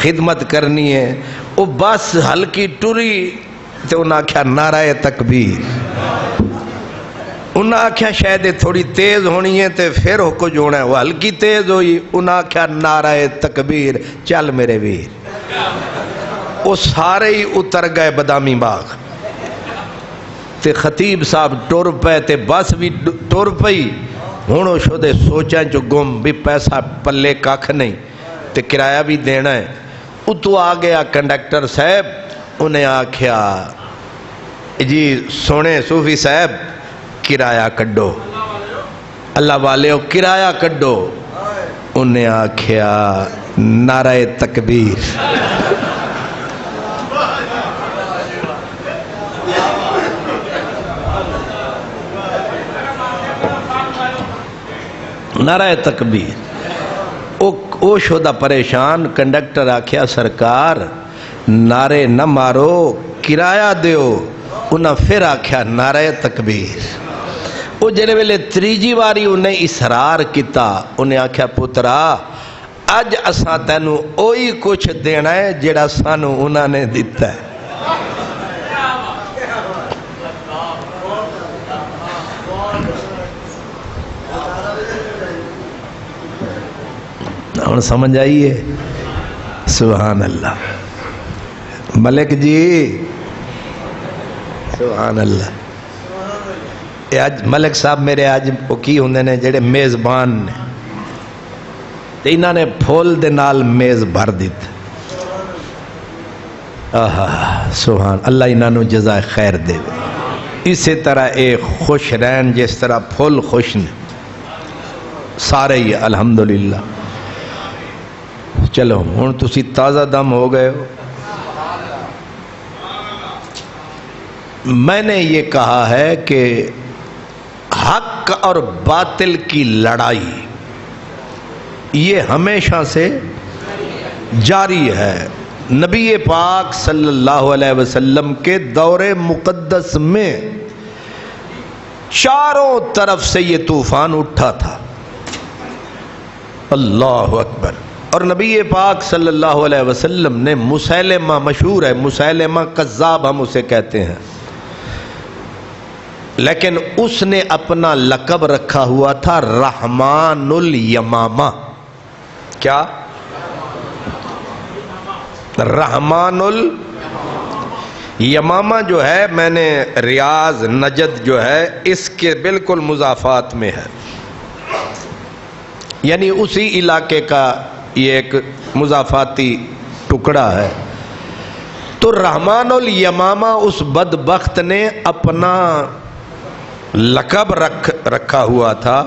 خدمت کرنی ہے او بس ہلکی ٹری تے انہاں آکھیا نعرہ تکبیر انہاں آکھیا شاید تھوڑی تیز ہونی ہے تے پھر ہو کچھ ہونا ہے وہ ہلکی تیز ہوئی انہاں آکھیا نعرہ تکبیر چل میرے ویر وہ سارے ہی اتر گئے بادامی باغ تے خطیب صاحب ٹر پے تے بس بھی ٹر پئی ہونو شدے سوچاں جو گم بھی پیسہ پلے کاکھ نہیں تے کرایہ بھی دینا ہے اتو آ گیا کنڈکٹر صاحب انہیں آکھیا جی سونے صوفی صاحب کرایہ کڈو اللہ والے کرایہ کڈو انہیں آکھیا نعرہ تکبیر نعرہ تکبیر او شدہ پریشان کنڈکٹر آکھیا سرکار نعرے نہ مارو کرایہ دیو انہاں پھر آکھیا نعرہ تکبیر او جڑے ویلے تریجی واری انہیں اصرار کیتا انہیں آکھیا پترا اج اساں تینوں اوہی کچھ دینا ہے جڑا سانو انہاں نے دیتا ہے ہن سمجھ آئیے سبحان اللہ ملک جی سبحان اللہ آج ملک صاحب میرے آج کی ہوندے نے جڑے میزبان نے تے انہاں نے پھول دے نال میز بھر دیتا سبحان اللہ انہاں نو جزائے خیر دے اسی طرح اے خوش رہن جس طرح پھول خوش نے سارے ہی الحمدللہ چلو ہن تسی تازہ دم ہو گئے ہو میں نے یہ کہا ہے کہ حق حق اور باطل کی لڑائی یہ ہمیشہ سے جاری ہے۔ نبی پاک صلی اللہ علیہ وسلم کے دور مقدس میں چاروں طرف سے یہ طوفان اٹھا تھا۔ اللہ اکبر۔ اور نبی پاک صلی اللہ علیہ وسلم نے مسیلمہ، مشہور ہے مسیلمہ کذاب ہم اسے کہتے ہیں، لیکن اس نے اپنا لقب رکھا ہوا تھا رحمان الیمامہ۔ کیا؟ رحمان الیمامہ جو ہے، میں نے ریاض نجد جو ہے اس کے بالکل مضافات میں ہے، یعنی اسی علاقے کا یہ ایک مضافاتی ٹکڑا ہے۔ تو رحمان الیمامہ اس بدبخت نے اپنا لقب رکھا ہوا تھا،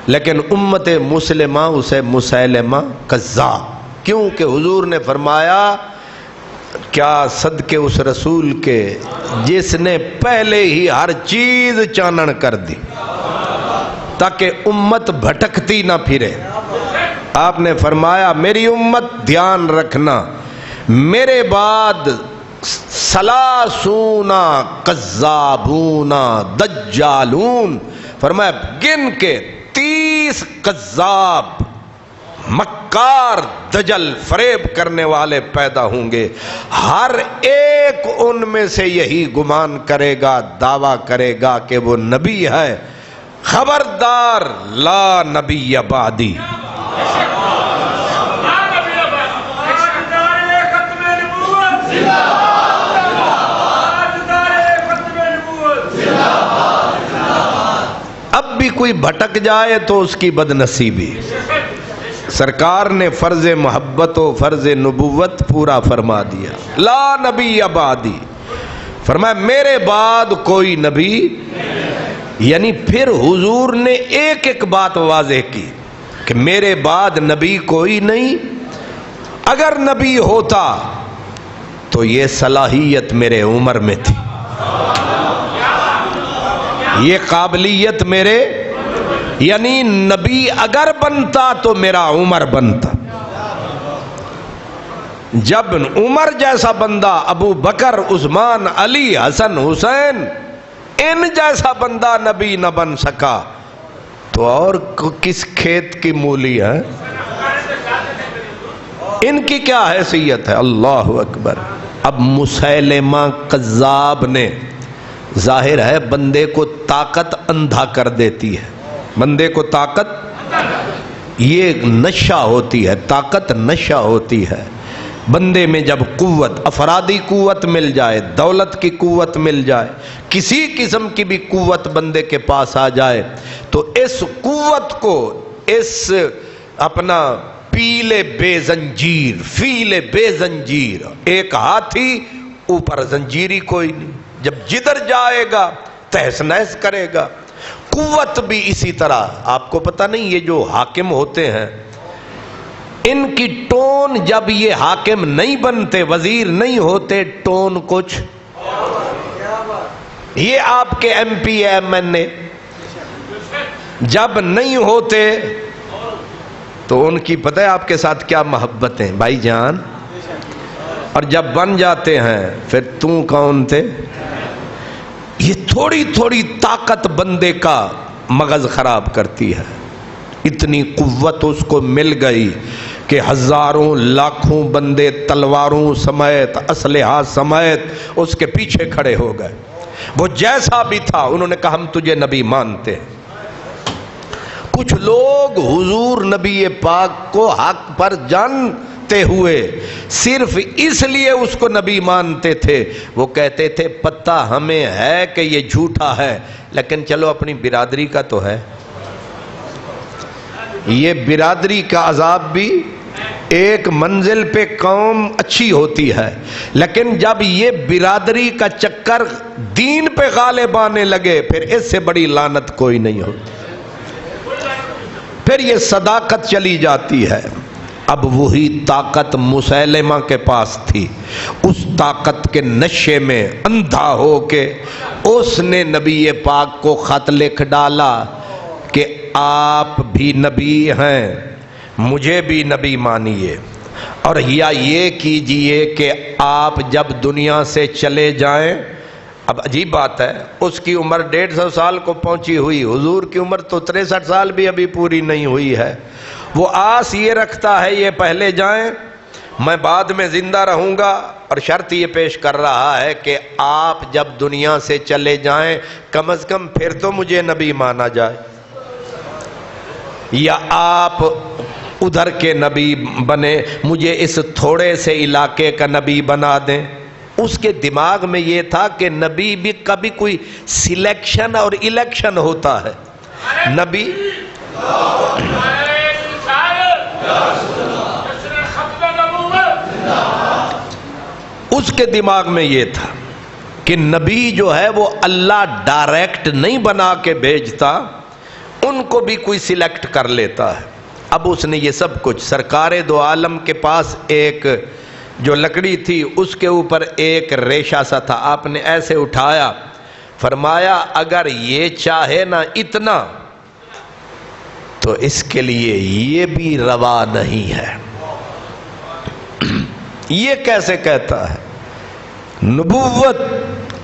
لیکن امت مسلمہ اسے مسیلمہ کذاب، کیونکہ حضور نے فرمایا کیا صدقے اس رسول کے جس نے پہلے ہی ہر چیز چانن کر دی تاکہ امت بھٹکتی نہ پھرے۔ آپ نے فرمایا میری امت دھیان رکھنا، میرے بعد سلاسون کذابون دجالون، فرمایا گن کے 30 کذاب مکار دجل فریب کرنے والے پیدا ہوں گے، ہر ایک ان میں سے یہی گمان کرے گا، دعویٰ کرے گا کہ وہ نبی ہے، خبردار لا نبی بعدی۔ اب بھی کوئی بھٹک جائے تو اس کی بدنصیبی۔ سرکار نے فرض محبت و فرض نبوت پورا فرما دیا، لا نبی بعدی، فرمایا میرے بعد کوئی نبی، یعنی پھر حضور نے ایک ایک بات واضح کی کہ میرے بعد نبی کوئی نہیں، اگر نبی ہوتا تو یہ صلاحیت میرے عمر میں تھی، یہ قابلیت میرے، یعنی نبی اگر بنتا تو میرا عمر بنتا۔ جب عمر جیسا بندہ، ابو بکر، عثمان، علی، حسن، حسین، ان جیسا بندہ نبی نہ بن سکا تو اور کس کھیت کی مولی ہے؟ ان کی کیا حیثیت ہے؟ اللہ اکبر۔ اب مسیلمہ کذاب نے، ظاہر ہے بندے کو طاقت اندھا کر دیتی ہے، بندے کو طاقت، یہ نشہ ہوتی ہے، طاقت نشہ ہوتی ہے۔ بندے میں جب قوت، افرادی قوت مل جائے، دولت کی قوت مل جائے، کسی قسم کی بھی قوت بندے کے پاس آ جائے تو اس قوت کو، اس اپنا پیلے بے زنجیر، فیلے بے زنجیر، ایک ہاتھی اوپر زنجیری کوئی نہیں، جب جدھر جائے گا تہس نہس کرے گا۔ قوت بھی اسی طرح، آپ کو پتہ نہیں یہ جو حاکم ہوتے ہیں ان کی ٹون، جب یہ حاکم نہیں بنتے، وزیر نہیں ہوتے، ٹون کچھ، یہ آپ کے ایم پی ایم این اے جب نہیں ہوتے تو ان کی پتہ ہے آپ کے ساتھ کیا محبتیں بھائی جان، اور جب بن جاتے ہیں پھر تم کون تھے۔ یہ تھوڑی تھوڑی طاقت بندے کا مغز خراب کرتی ہے۔ اتنی قوت اس کو مل گئی کہ ہزاروں لاکھوں بندے تلواروں سمیت، اسلحہ سمیت اس کے پیچھے کھڑے ہو گئے۔ وہ جیسا بھی تھا انہوں نے کہا ہم تجھے نبی مانتے ہیں۔ کچھ لوگ حضور نبی پاک کو حق پر جانتے ہوئے صرف اس لیے اس کو نبی مانتے تھے، وہ کہتے تھے پتہ ہمیں ہے کہ یہ جھوٹا ہے لیکن چلو اپنی برادری کا تو ہے۔ یہ برادری کا عذاب بھی ایک منزل پہ قوم اچھی ہوتی ہے، لیکن جب یہ برادری کا چکر دین پہ غالب آنے لگے پھر اس سے بڑی لعنت کوئی نہیں ہوتی، پھر یہ صداقت چلی جاتی ہے۔ اب وہی طاقت مسیلمہ کے پاس تھی، اس طاقت کے نشے میں اندھا ہو کے اس نے نبی پاک کو خط لکھ ڈالا کہ آپ بھی نبی ہیں، مجھے بھی نبی مانیے، اور یا یہ کیجئے کہ آپ جب دنیا سے چلے جائیں، اب عجیب بات ہے، اس کی عمر 150 سال کو پہنچی ہوئی، حضور کی عمر تو 63 سال بھی ابھی پوری نہیں ہوئی ہے، وہ آس یہ رکھتا ہے یہ پہلے جائیں، میں بعد میں زندہ رہوں گا، اور شرط یہ پیش کر رہا ہے کہ آپ جب دنیا سے چلے جائیں کم از کم پھر تو مجھے نبی مانا جائے، یا آپ ادھر کے نبی بنے، مجھے اس تھوڑے سے علاقے کا نبی بنا دیں۔ اس کے دماغ میں یہ تھا کہ نبی بھی کبھی کوئی سلیکشن اور الیکشن ہوتا ہے، نبی اس کے دماغ میں یہ تھا کہ نبی جو ہے وہ اللہ ڈائریکٹ نہیں بنا کے بھیجتا، ان کو بھی کوئی سلیکٹ کر لیتا ہے۔ اب اس نے یہ سب کچھ، سرکار دو عالم کے پاس ایک جو لکڑی تھی اس کے اوپر ایک ریشہ سا تھا، آپ نے ایسے اٹھایا، فرمایا اگر یہ چاہے نا اتنا تو اس کے لیے یہ بھی روا نہیں ہے۔ یہ کیسے کہتا ہے؟ نبوت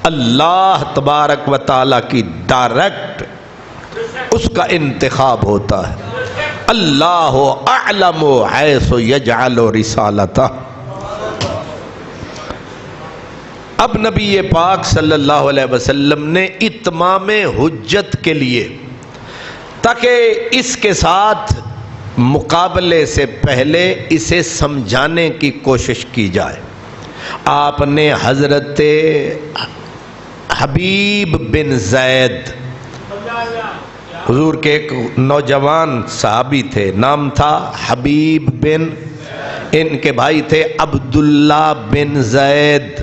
اللہ تبارک و تعالی کی ڈائریکٹ اس کا انتخاب ہوتا ہے، اللہ اعلم حیث یجعل رسالتہ۔ اب نبی پاک صلی اللہ علیہ وسلم نے اتمام حجت کے لیے، تاکہ اس کے ساتھ مقابلے سے پہلے اسے سمجھانے کی کوشش کی جائے، آپ نے حضرت حبیب بن زید، حضور کے ایک نوجوان صحابی تھے، نام تھا حبیب بن، ان کے بھائی تھے عبداللہ بن زید،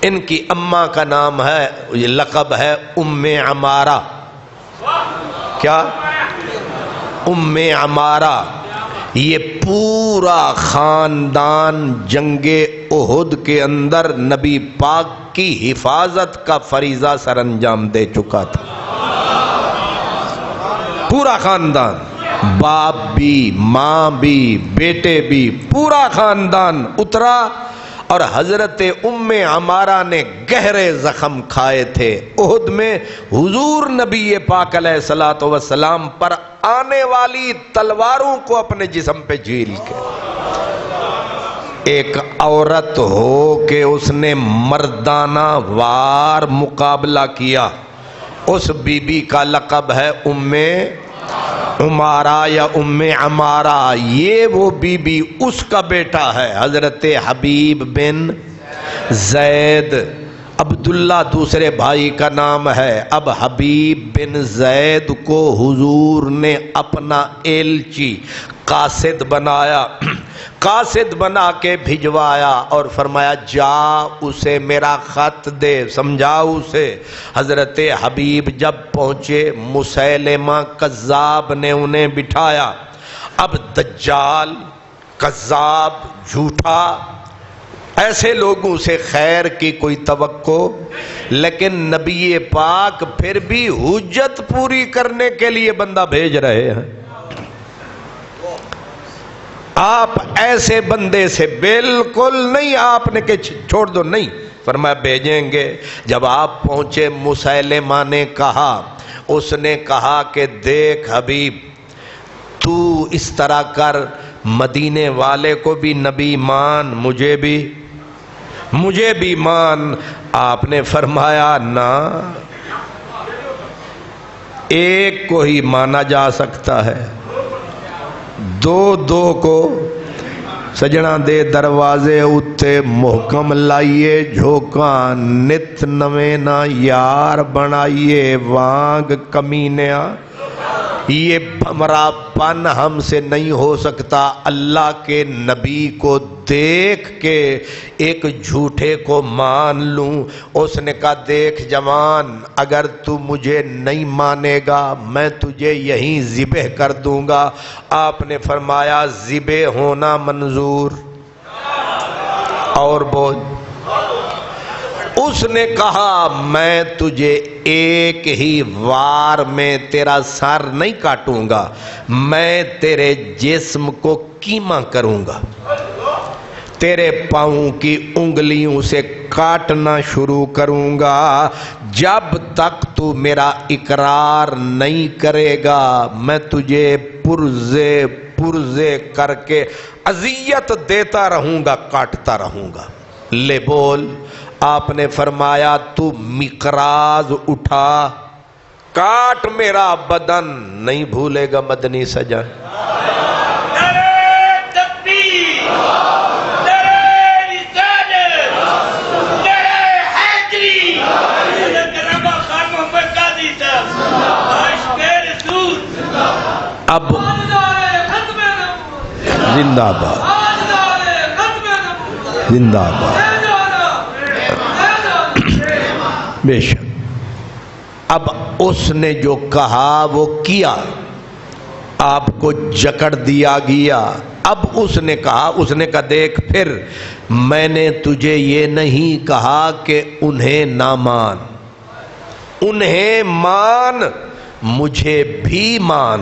ان کی اماں کا نام ہے، یہ لقب ہے ام عمارہ۔ کیا؟ ام عمارہ۔ یہ پورا خاندان جنگ احد کے اندر نبی پاک کی حفاظت کا فریضہ سر انجام دے چکا تھا، پورا خاندان، باپ بھی، ماں بھی، بیٹے بھی، پورا خاندان اترا، اور حضرت ام عمارہ نے گہرے زخم کھائے تھے احد میں، حضور نبی پاک علیہ الصلوۃ والسلام پر آنے والی تلواروں کو اپنے جسم پہ جھیل کے، ایک عورت ہو کہ اس نے مردانہ وار مقابلہ کیا، اس بی بی کا لقب ہے ام عمارہ یا ام عمارہ، یہ وہ بی بی، اس کا بیٹا ہے حضرت حبیب بن زید، عبداللہ دوسرے بھائی کا نام ہے۔ اب حبیب بن زید کو حضور نے اپنا ایلچی قاصد بنایا، قاصد بنا کے بھجوایا اور فرمایا جا اسے میرا خط دے، سمجھاؤ اسے۔ حضرت حبیب جب پہنچے، مسیلمہ کذاب نے انہیں بٹھایا۔ اب دجال، کذاب، جھوٹا، ایسے لوگوں سے خیر کی کوئی توقع، لیکن نبی پاک پھر بھی حجت پوری کرنے کے لیے بندہ بھیج رہے ہیں۔ آپ ایسے بندے سے بالکل نہیں، آپ نے کہ چھوڑ دو، نہیں، فرمایا بھیجیں گے۔ جب آپ پہنچے، مسیلمہ نے کہا، اس نے کہا کہ دیکھ حبیب، تو اس طرح کر، مدینے والے کو بھی نبی مان، مجھے بھی مان۔ آپ نے فرمایا نہ، ایک کو ہی مانا جا سکتا ہے، دو کو سجنا دے دروازے اتے محکم لائیے، جھوکاں نت نویں نہ یار بنائیے، وانگ کمینیا، یہ بھمرا پن ہم سے نہیں ہو سکتا۔ اللہ کے نبی کو دیکھ کے ایک جھوٹے کو مان لوں۔ اس نے کہا دیکھ جوان، اگر تو مجھے نہیں مانے گا میں تجھے یہیں ذبح کر دوں گا۔ آپ نے فرمایا ذبح ہونا منظور، اور بول، اس نے کہا میں تجھے ایک ہی وار میں تیرا سر نہیں کاٹوں گا، میں تیرے جسم کو کیما کروں گا، تیرے پاؤں کی انگلیوں سے کاٹنا شروع کروں گا، جب تک تو میرا اقرار نہیں کرے گا میں تجھے پرزے پرزے کر کے اذیت دیتا رہوں گا، کاٹتا رہوں گا۔ لے بول۔ آپ نے فرمایا تو مقراض اٹھا، کاٹ میرا بدن، نہیں بھولے گا مدنی سجن۔ اب زندہ باد، زندہ باد، بے شک۔ اب اس نے جو کہا وہ کیا، آپ کو جکڑ دیا گیا۔ اب اس نے کہا دیکھ پھر میں نے تجھے یہ نہیں کہا کہ انہیں نہ مان، انہیں مان، مجھے بھی مان۔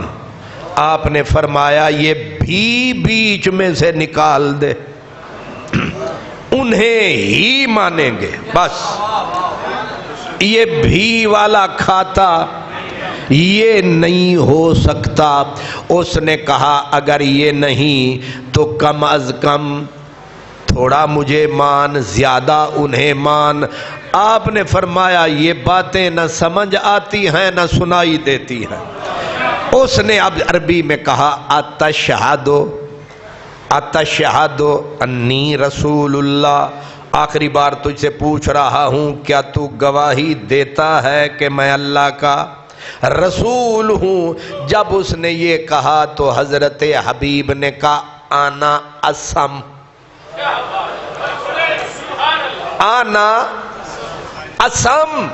آپ نے فرمایا یہ بھی بیچ میں سے نکال دے، انہیں ہی مانیں گے بس۔ یہ بھی والا کھاتا یہ نہیں ہو سکتا۔ اس نے کہا اگر یہ نہیں تو کم از کم تھوڑا مجھے مان، زیادہ انہیں مان۔ آپ نے فرمایا یہ باتیں نہ سمجھ آتی ہیں نہ سنائی دیتی ہیں۔ اس نے اب عربی میں کہا اتشہدو انی رسول اللہ، آخری بار تجھ سے پوچھ رہا ہوں کیا تو گواہی دیتا ہے کہ میں اللہ کا رسول ہوں؟ جب اس نے یہ کہا تو حضرت حبیب نے کہا آنا اسم، آنا اسم،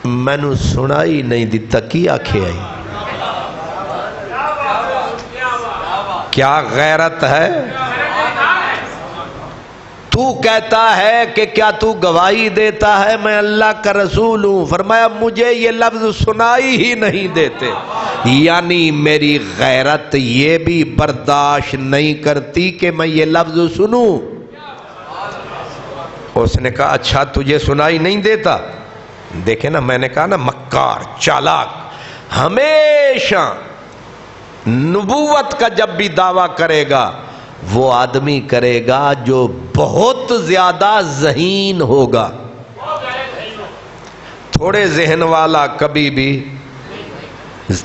میں نے سنائی نہیں دیتا کی آنکھیں آئی۔ کیا غیرت ہے؟ تو کہتا ہے کہ کیا تو گواہی دیتا ہے میں اللہ کا رسول ہوں؟ فرمایا مجھے یہ لفظ سنائی ہی نہیں دیتے، یعنی میری غیرت یہ بھی برداشت نہیں کرتی کہ میں یہ لفظ سنوں۔ اس نے کہا اچھا تجھے سنائی نہیں دیتا؟ دیکھیں نا، میں نے کہا نا مکار چالاک، ہمیشہ نبوت کا جب بھی دعویٰ کرے گا وہ آدمی کرے گا جو بہت زیادہ ذہین ہوگا۔ تھوڑے ذہن والا کبھی بھی،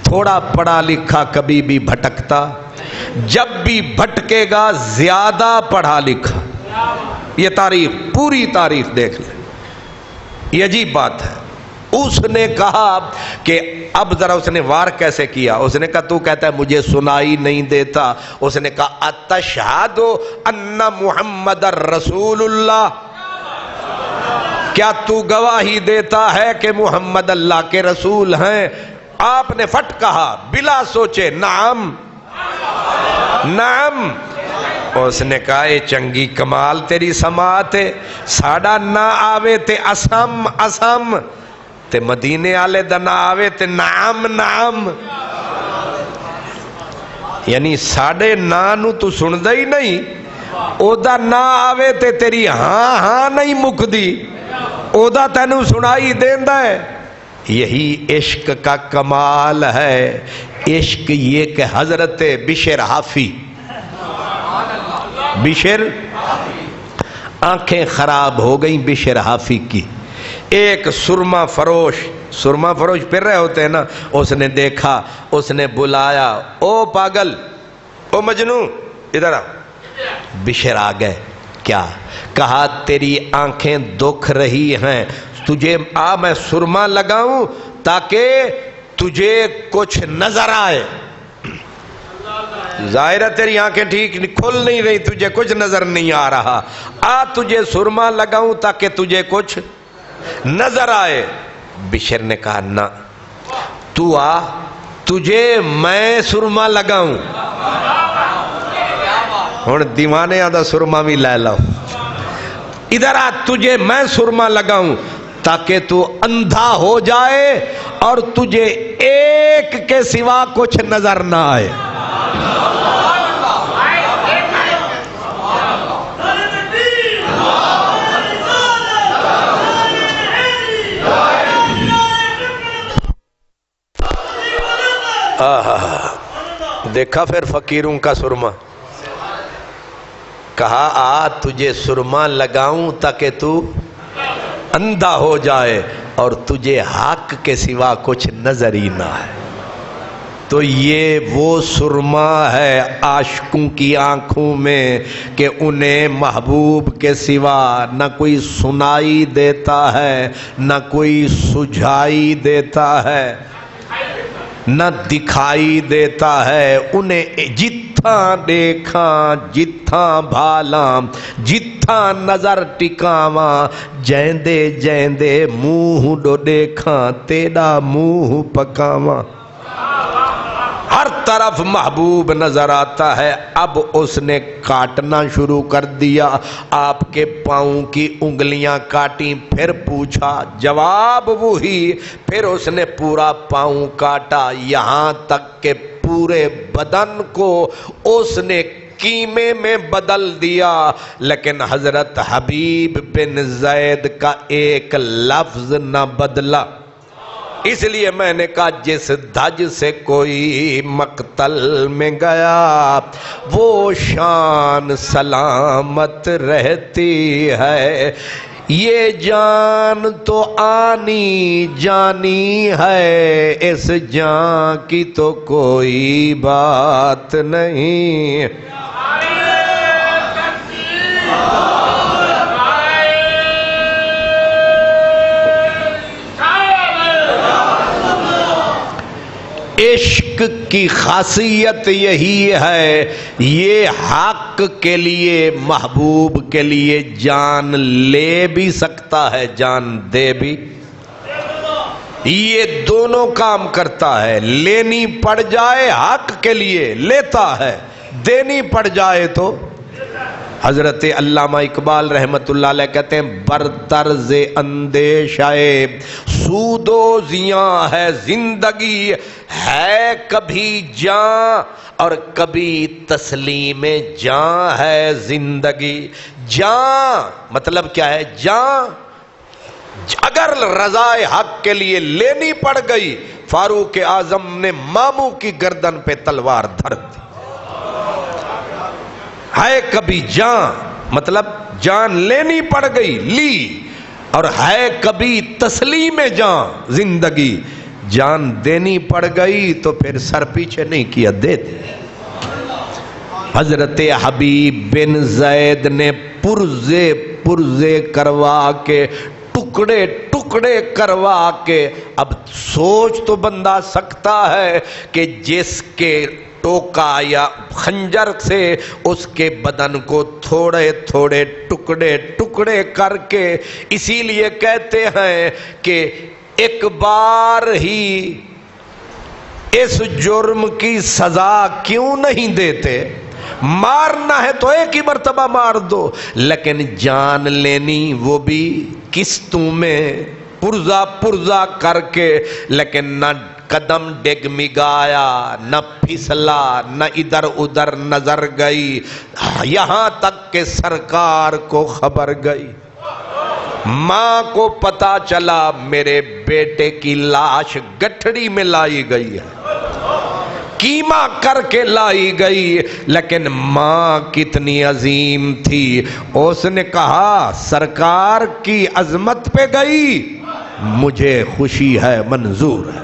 تھوڑا پڑھا لکھا کبھی بھی بھٹکتا، جب بھی بھٹکے گا زیادہ پڑھا لکھا۔ یہ تاریخ، پوری تاریخ دیکھ لیں، یہ عجیب بات ہے۔ اس نے کہا کہ اب ذرا اس نے وار کیسے کیا؟ اس نے کہا تو کہتا ہے مجھے سنائی نہیں دیتا۔ اس نے کہا اتشہد ان محمد رسول اللہ، کیا تو گواہی دیتا ہے کہ محمد اللہ کے رسول ہیں؟ آپ نے فٹ کہا بلا سوچے نعم نعم۔ اس نے کہا اے چنگی کمال تیری سماعت ہے، ساڑا نہ آوے تے اسم اسم، تے مدینے آلے دا نہ آوے تے نعم نعم، یعنی ساڑے نانو تو سن دا ہی نہیں، او دا نہ آوے تے تیری ہاں ہاں نہیں مک دی، او دا تینو سنائی دیندہ ہے۔ یہی عشق کا کمال ہے۔ عشق یہ کہ حضرت بشر حافی، بشر آنکھیں خراب ہو گئیں بشر حافی کی، ایک سرما فروش پھر رہے ہوتے ہیں نا، اس نے دیکھا، اس نے بلایا او پاگل، او مجنو ادھر آ۔ بشر آ گئے، کیا کہا تیری آنکھیں دکھ رہی ہیں، تجھے آ میں سرما لگاؤں تاکہ تجھے کچھ نظر آئے۔ ظاہر ہے تیری آنکھیں ٹھیک کھل نہیں رہی، تجھے کچھ نظر نہیں آ رہا، آ تجھے سرما لگاؤں تاکہ تجھے کچھ نظر آئے۔ بشر نے کہا نہ، تو آ تجھے میں سرما لگاؤں۔ ہن دیوانے آدھا سرما بھی لے لو، ادھر آ تجھے میں سرما لگاؤں تاکہ تو اندھا ہو جائے اور تجھے ایک کے سوا کچھ نظر نہ آئے. دیکھا پھر فقیروں کا سرما. کہا آ تجھے سرما لگاؤں تاکہ تو اندھا ہو جائے اور تجھے حق کے سوا کچھ نظر ہی نہ آئے. تو یہ وہ سرما ہے عاشقوں کی آنکھوں میں کہ انہیں محبوب کے سوا نہ کوئی سنائی دیتا ہے نہ کوئی سجھائی دیتا ہے نہ دکھائی دیتا ہے. انہیں جتھاں دیکھاں جتھاں بھالاں جتھاں نظر ٹکاواں جیندے جیندے منہ ڈو دیکھاں تیرا منہ پکاواں. ہر طرف محبوب نظر آتا ہے. اب اس نے کاٹنا شروع کر دیا. آپ کے پاؤں کی انگلیاں کاٹیں. پھر پوچھا جواب وہی. پھر اس نے پورا پاؤں کاٹا یہاں تک کہ پورے بدن کو اس نے قیمے میں بدل دیا. لیکن حضرت حبیب بن زید کا ایک لفظ نہ بدلا. اس لیے میں نے کہا جس دھج سے کوئی مقتل میں گیا وہ شان سلامت رہتی ہے. یہ جان تو آنی جانی ہے اس جان کی تو کوئی بات نہیں. عشق کی خاصیت یہی ہے یہ حق کے لیے محبوب کے لیے جان لے بھی سکتا ہے جان دے بھی. یہ دونوں کام کرتا ہے. لینی پڑ جائے حق کے لیے لیتا ہے دینی پڑ جائے تو. حضرت علامہ اقبال رحمت اللہ علیہ کہتے ہیں برطرز اندیشہ سود و زیاں ہے زندگی ہے کبھی جاں اور کبھی تسلیم جاں ہے زندگی. جاں مطلب کیا ہے؟ جاں اگر رضائے حق کے لیے لینی پڑ گئی فاروق اعظم نے ماموں کی گردن پہ تلوار دھر دی. ہے کبھی جان مطلب جان لینی پڑ گئی لی اور ہے کبھی تسلیم جان زندگی. جان دینی پڑ گئی تو پھر سر پیچھے نہیں کیا دیتے. حضرت حبیب بن زید نے پرزے پرزے کروا کے ٹکڑے ٹکڑے کروا کے. اب سوچ تو بندہ سکتا ہے کہ جس کے ٹوکا یا خنجر سے اس کے بدن کو تھوڑے تھوڑے ٹکڑے ٹکڑے کر کے. اسی لیے کہتے ہیں کہ ایک بار ہی اس جرم کی سزا کیوں نہیں دیتے؟ مارنا ہے تو ایک ہی مرتبہ مار دو لیکن جان لینی وہ بھی قسطوں میں پرزا پرزا کر کے. لیکن نہ قدم ڈگمگایا نہ پھسلا نہ ادھر ادھر نظر گئی یہاں تک کہ سرکار کو خبر گئی. ماں کو پتا چلا میرے بیٹے کی لاش گٹھڑی میں لائی گئی ہے کیما کر کے لائی گئی. لیکن ماں کتنی عظیم تھی. اس نے کہا سرکار کی عظمت پہ گئی مجھے خوشی ہے منظور ہے.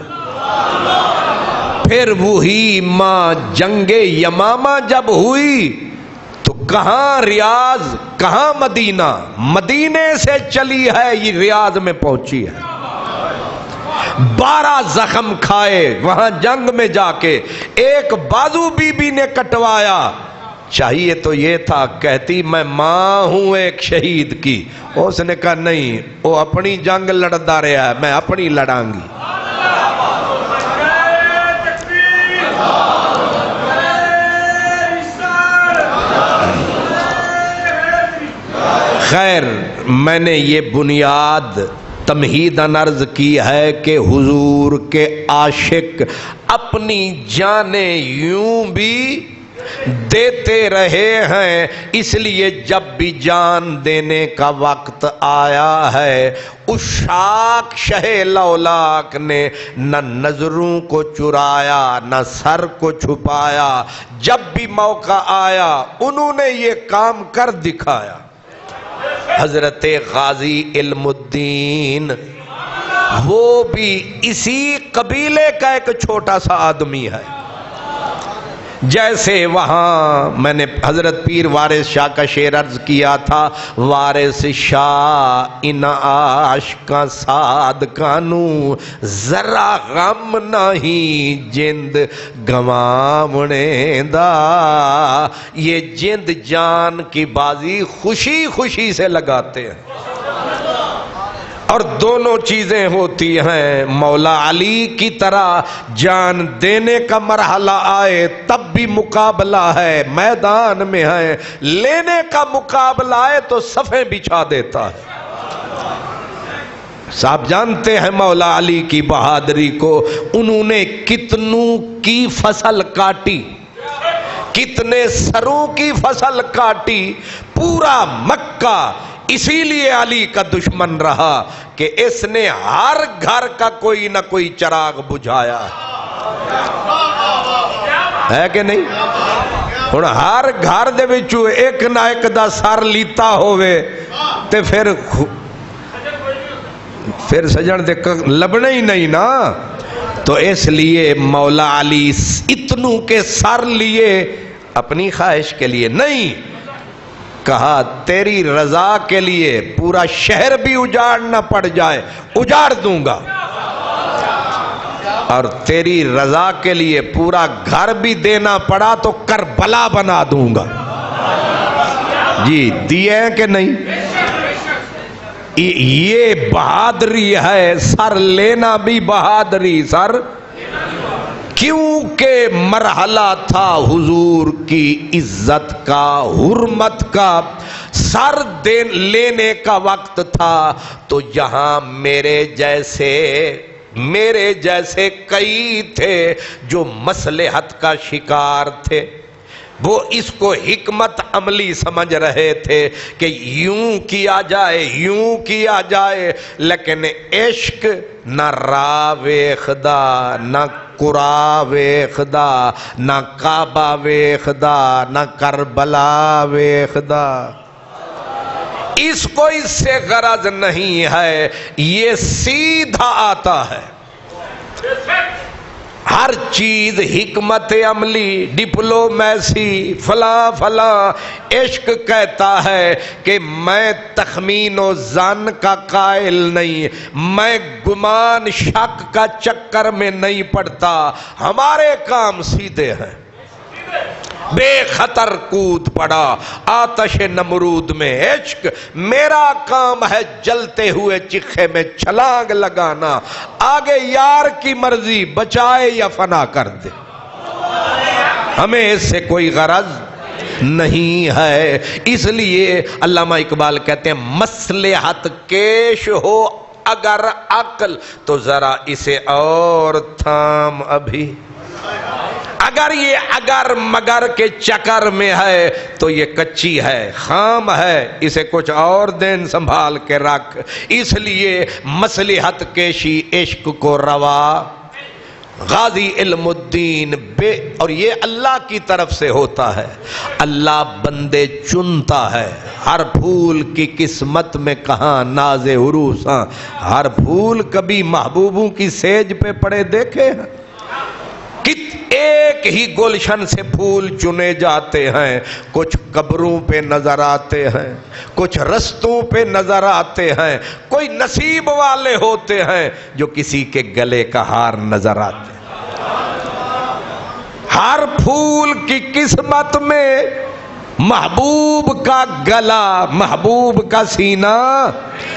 پھر وہی ماں جنگ یمامہ جب ہوئی تو کہاں ریاض کہاں مدینہ. مدینے سے چلی ہے یہ ریاض میں پہنچی ہے. 12 زخم کھائے وہاں جنگ میں جا کے. ایک بازو بی بی نے کٹوایا. چاہیے تو یہ تھا کہتی میں ماں ہوں ایک شہید کی. اس نے کہا نہیں وہ اپنی جنگ لڑتا رہا ہے میں اپنی لڑاں گی. خیر، میں نے یہ بنیاد تمہیداً عرض کی ہے کہ حضور کے عاشق اپنی جانیں یوں بھی دیتے رہے ہیں، اس لیے جب بھی جان دینے کا وقت آیا ہے عشاق شہ لولاک نے نہ نظروں کو چرایا نہ سر کو چھپایا، جب بھی موقع آیا انہوں نے یہ کام کر دکھایا۔ حضرت غازی علم الدین وہ بھی اسی قبیلے کا ایک چھوٹا سا آدمی ہے، جیسے وہاں میں نے حضرت پیر وارث شاہ کا شعر عرض کیا تھا، وارث شاہ ان عاشقاں ساد کانوں ذرا غم نہیں جند گوامنے دا، یہ جند جان کی بازی خوشی خوشی سے لگاتے ہیں، اور دونوں چیزیں ہوتی ہیں۔ مولا علی کی طرح جان دینے کا مرحلہ آئے تب بھی مقابلہ ہے، میدان میں ہے، لینے کا مقابلہ آئے تو صفیں بچھا دیتا ہے۔ صاحب جانتے ہیں مولا علی کی بہادری کو، انہوں نے کتنوں کی فصل کاٹی، کتنے سروں کی فصل کاٹی، پورا مکہ اسی لیے علی کا دشمن رہا کہ اس نے ہر گھر کا کوئی نہ کوئی چراغ بجھایا ہے کہ نہیں؟ ہن ہر گھر دے وچوں ایک نہ ایک دا سر لیتا ہوئے تے پھر سجن دے لبنا ہی نہیں نا، تو اس لیے مولا علی اتنوں کے سر لیے اپنی خواہش کے لیے نہیں، کہا تیری رضا کے لیے پورا شہر بھی اجاڑنا پڑ جائے اجاڑ دوں گا، اور تیری رضا کے لیے پورا گھر بھی دینا پڑا تو کربلا بنا دوں گا۔ جی دیے ہیں کہ نہیں؟ یہ بہادری ہے، سر لینا بھی بہادری، سر کیونکہ مرحلہ تھا حضور کی عزت کا، حرمت کا، سر لینے کا وقت تھا، تو یہاں میرے جیسے کئی تھے جو مصلحت کا شکار تھے، وہ اس کو حکمت عملی سمجھ رہے تھے کہ یوں کیا جائے یوں کیا جائے، لیکن عشق نہ راہ ویخدا نہ قرآ ویخدا نہ کعبہ ویخدا نہ کربلا ویخدا، اس کو اس سے غرض نہیں ہے، یہ سیدھا آتا ہے ہر چیز، حکمت عملی، ڈپلومیسی، فلاں فلاں۔ عشق کہتا ہے کہ میں تخمین و ظن کا قائل نہیں، میں گمان شک کا چکر میں نہیں پڑتا، ہمارے کام سیدھے ہیں۔ بے خطر کود پڑا آتش نمرود میں عشق، میرا کام ہے جلتے ہوئے چکھے میں چھلانگ لگانا، آگے یار کی مرضی بچائے یا فنا کر دے، ہمیں اس سے کوئی غرض نہیں ہے۔ اس لیے علامہ اقبال کہتے ہیں مصلحت کیش ہو اگر عقل تو ذرا اسے اور تھام ابھی، اگر یہ اگر مگر کے چکر میں ہے تو یہ کچی ہے، خام ہے، اسے کچھ اور دن سنبھال کے رکھ۔ اس لیے مصلحت کیشی عشق کو روا، غازی علم الدین اور یہ اللہ کی طرف سے ہوتا ہے، اللہ بندے چنتا ہے، ہر پھول کی قسمت میں کہاں ناز عروساں، ہر پھول کبھی محبوبوں کی سیج پہ پڑے دیکھے ہیں؟ ایک ہی گلشن سے پھول چنے جاتے ہیں، کچھ قبروں پہ نظر آتے ہیں، کچھ رستوں پہ نظر آتے ہیں، کوئی نصیب والے ہوتے ہیں جو کسی کے گلے کا ہار نظر آتے ہیں۔ ہر پھول کی قسمت میں محبوب کا گلا، محبوب کا سینہ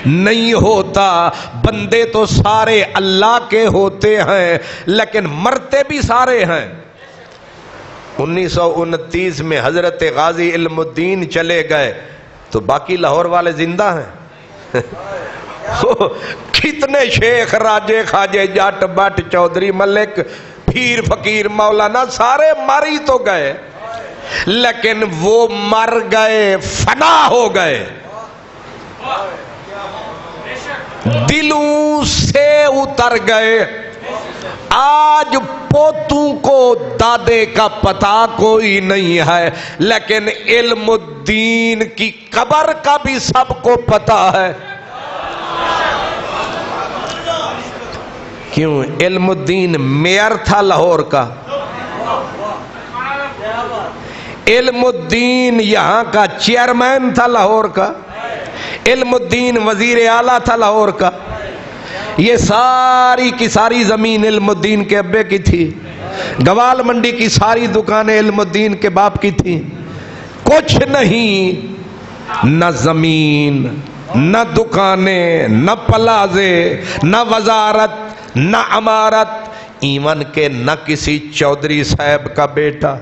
نہیں ہوتا۔ بندے تو سارے اللہ کے ہوتے ہیں لیکن مرتے بھی سارے ہیں۔ 1929 میں حضرت غازی علم الدین چلے گئے تو باقی لاہور والے زندہ ہیں؟ کتنے شیخ راجے خواجے جٹ بٹ چودھری ملک پیر فقیر مولانا سارے مر ہی تو گئے، لیکن وہ مر گئے فنا ہو گئے، دلوں سے اتر گئے۔ آج پوتوں کو دادے کا پتہ کوئی نہیں ہے، لیکن علم الدین کی قبر کا بھی سب کو پتہ ہے۔ کیوں؟ علم الدین میئر تھا لاہور کا، علم الدین یہاں کا چیئرمین تھا لاہور کا، علم الدین وزیر اعلیٰ تھا لاہور کا۔ یہ ساری کی ساری زمین علم الدین کے ابے کی تھی، گوال منڈی کی ساری دکانیں علم الدین کے باپ کی تھی۔ کچھ نہیں، نہ زمین، نہ دکانیں، نہ پلازے، نہ وزارت، نہ عمارت، ایون کہ نہ کسی چودھری صاحب کا بیٹا،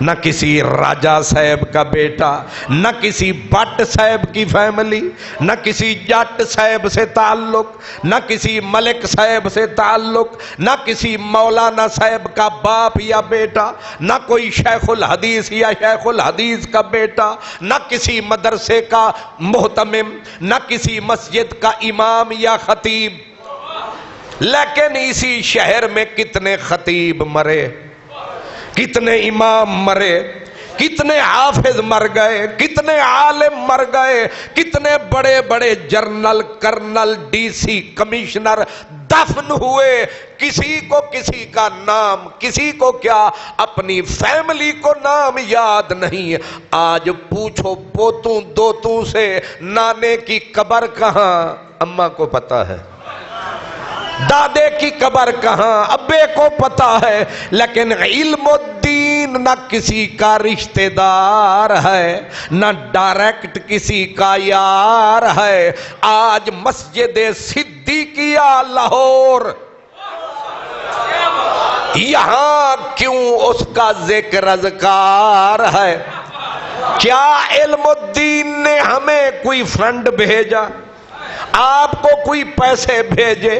نہ کسی راجہ صاحب کا بیٹا، نہ کسی بٹ صاحب کی فیملی، نہ کسی جٹ صاحب سے تعلق، نہ کسی ملک صاحب سے تعلق، نہ کسی مولانا صاحب کا باپ یا بیٹا، نہ کوئی شیخ الحدیث یا شیخ الحدیث کا بیٹا، نہ کسی مدرسے کا محتمم، نہ کسی مسجد کا امام یا خطیب۔ لیکن اسی شہر میں کتنے خطیب مرے، کتنے امام مرے، کتنے حافظ مر گئے، کتنے عالم مر گئے، کتنے بڑے بڑے general, colonel, D C, commissioner دفن ہوئے۔ کسی کو کسی کا نام، کسی کو کیا اپنی فیملی کو نام یاد نہیں۔ آج پوچھو پوتوں دوتوں سے نانے کی قبر کہاں، اماں کو پتہ ہے، دادے کی قبر کہاں، ابے کو پتا ہے، لیکن علم الدین نہ کسی کا رشتہ دار ہے، نہ ڈائریکٹ کسی کا یار ہے۔ آج مسجد صدیقیہ لاہور، یہاں کیوں اس کا ذکر اذکار ہے؟ کیا علم الدین نے ہمیں کوئی فنڈ بھیجا، آپ کو کوئی پیسے بھیجے؟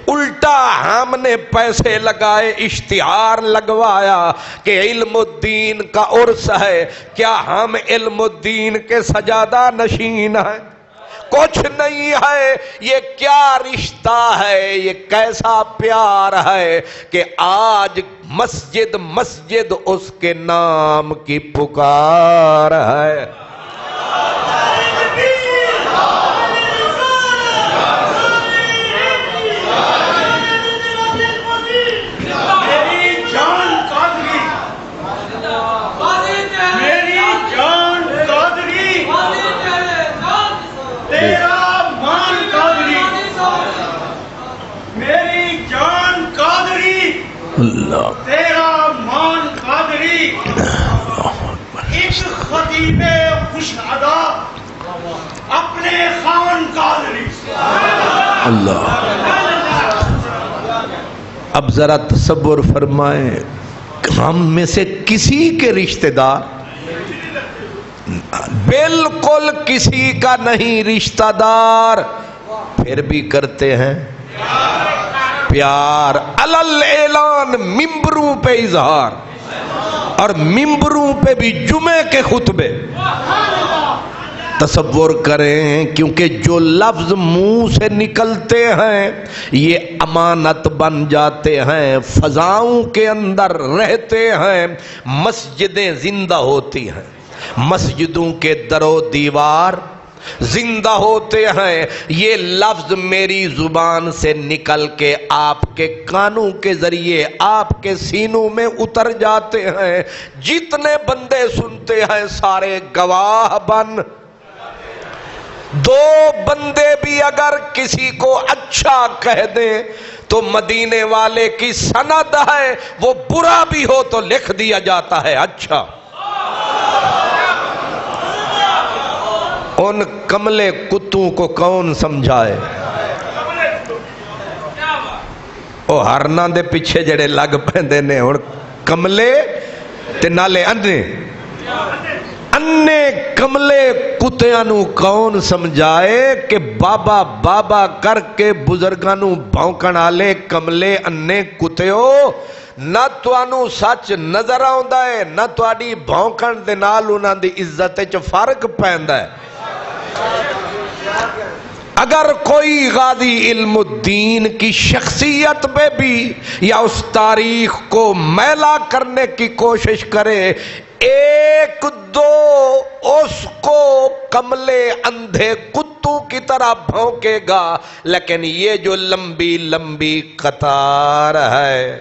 الٹا ہم نے پیسے لگائے، اشتہار لگوایا کہ علم الدین کا عرس ہے۔ کیا ہم علم الدین کے سجادہ نشین ہیں؟ کچھ نہیں ہے۔ یہ کیا رشتہ ہے، یہ کیسا پیار ہے کہ آج مسجد مسجد اس کے نام کی پکار ہے۔ اللہ تیرا مان قادری، ایک خطیب خوش ادا اپنے خان قادری۔ اللہ، اب ذرا تصور فرمائیں، ہم میں سے کسی کے رشتہ دار، بالکل کسی کا نہیں رشتہ دار، پھر بھی کرتے ہیں پیار، علل اعلان، ممبروں پہ اظہار، اور ممبروں پہ بھی جمعے کے خطبے۔ تصور کریں، کیونکہ جو لفظ منہ سے نکلتے ہیں یہ امانت بن جاتے ہیں، فضاؤں کے اندر رہتے ہیں، مسجدیں زندہ ہوتی ہیں، مسجدوں کے در و دیوار زندہ ہوتے ہیں۔ یہ لفظ میری زبان سے نکل کے آپ کے کانوں کے ذریعے آپ کے سینوں میں اتر جاتے ہیں، جتنے بندے سنتے ہیں سارے گواہ بن۔ دو بندے بھی اگر کسی کو اچھا کہہ دیں تو مدینے والے کی سند ہے، وہ برا بھی ہو تو لکھ دیا جاتا ہے اچھا۔ ان کملے کتوں کو کون سمجھائے؟ او ہرنا دے پیچھے جڑے لگ پیندے نے، ہن کملے تے نالے اندھے انے کملے کتیاں نو کون سمجھائے کہ بابا بابا کر کے بزرگاں نو بھونکن والے کملے انے کتیو نہ توانو سچ نظر آوندا ہے نہ تواڈی بھونکن دے نال انہاں دی عزت وچ فرق پیندا ہے۔ اگر کوئی غازی علم الدین کی شخصیت پہ بھی یا اس تاریخ کو میلا کرنے کی کوشش کرے، ایک دو اس کو کملے اندھے کتوں کی طرح بھونکے گا، لیکن یہ جو لمبی لمبی قطار ہے،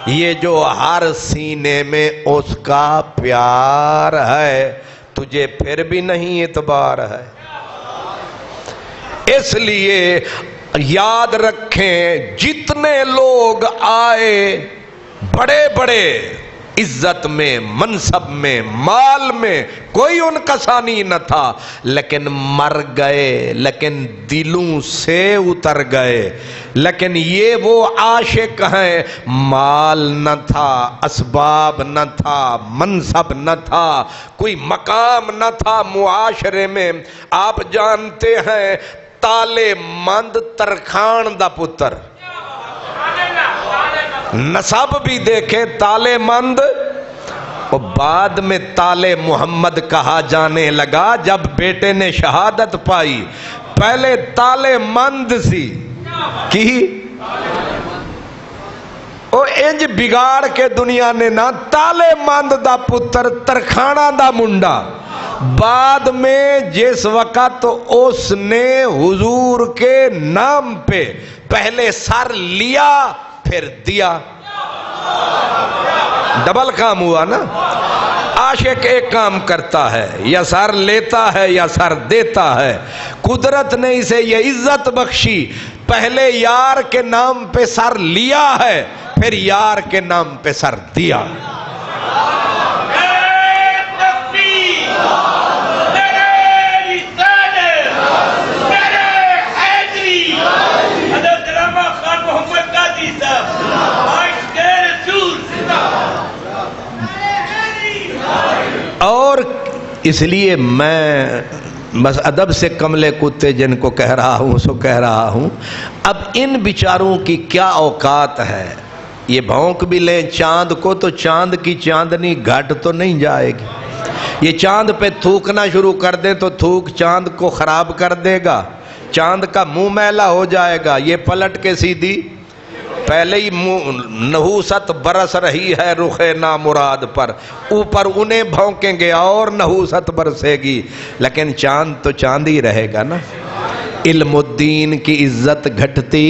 یہ جو ہر سینے میں اس کا پیار ہے، تجھے پھر بھی نہیں اعتبار ہے۔ اس لیے یاد رکھیں، جتنے لوگ آئے بڑے بڑے عزت میں، منصب میں، مال میں، کوئی ان کا ثانی نہ تھا، لیکن مر گئے، لیکن دلوں سے اتر گئے۔ لیکن یہ وہ عاشق ہیں، مال نہ تھا، اسباب نہ تھا، منصب نہ تھا، کوئی مقام نہ تھا معاشرے میں۔ آپ جانتے ہیں تالے مند ترکھان دا پتر، نسب بھی دیکھیں تالے مند، اور بعد میں تالے محمد کہا جانے لگا جب بیٹے نے شہادت پائی۔ پہلے تالے مند سی کی او انج بگاڑ کے دنیا نے نا تالے مند دا پتر ترکھانا دا منڈا۔ بعد میں جس وقت اس نے حضور کے نام پہ پہلے سر لیا پھر دیا، ڈبل کام ہوا نا۔ عاشق ایک کام کرتا ہے، یا سر لیتا ہے یا سر دیتا ہے۔ قدرت نے اسے یہ عزت بخشی، پہلے یار کے نام پہ سر لیا ہے، پھر یار کے نام پہ سر دیا۔ اور اس لیے میں بس ادب سے کملے کتے جن کو کہہ رہا ہوں سو کہہ رہا ہوں، اب ان بیچاروں کی کیا اوقات ہے؟ یہ بھونک بھی لیں چاند کو تو چاند کی چاندنی گھٹ تو نہیں جائے گی۔ یہ چاند پہ تھوکنا شروع کر دیں تو تھوک چاند کو خراب کر دے گا، چاند کا منہ میلا ہو جائے گا۔ یہ پلٹ کے سیدھی پہلے ہی نحوست برس رہی ہے رخ نامراد پر، اوپر انہیں بھونکیں گے اور نحوست برسے گی، لیکن چاند تو چاند ہی رہے گا نا۔ علم الدین کی عزت گھٹتی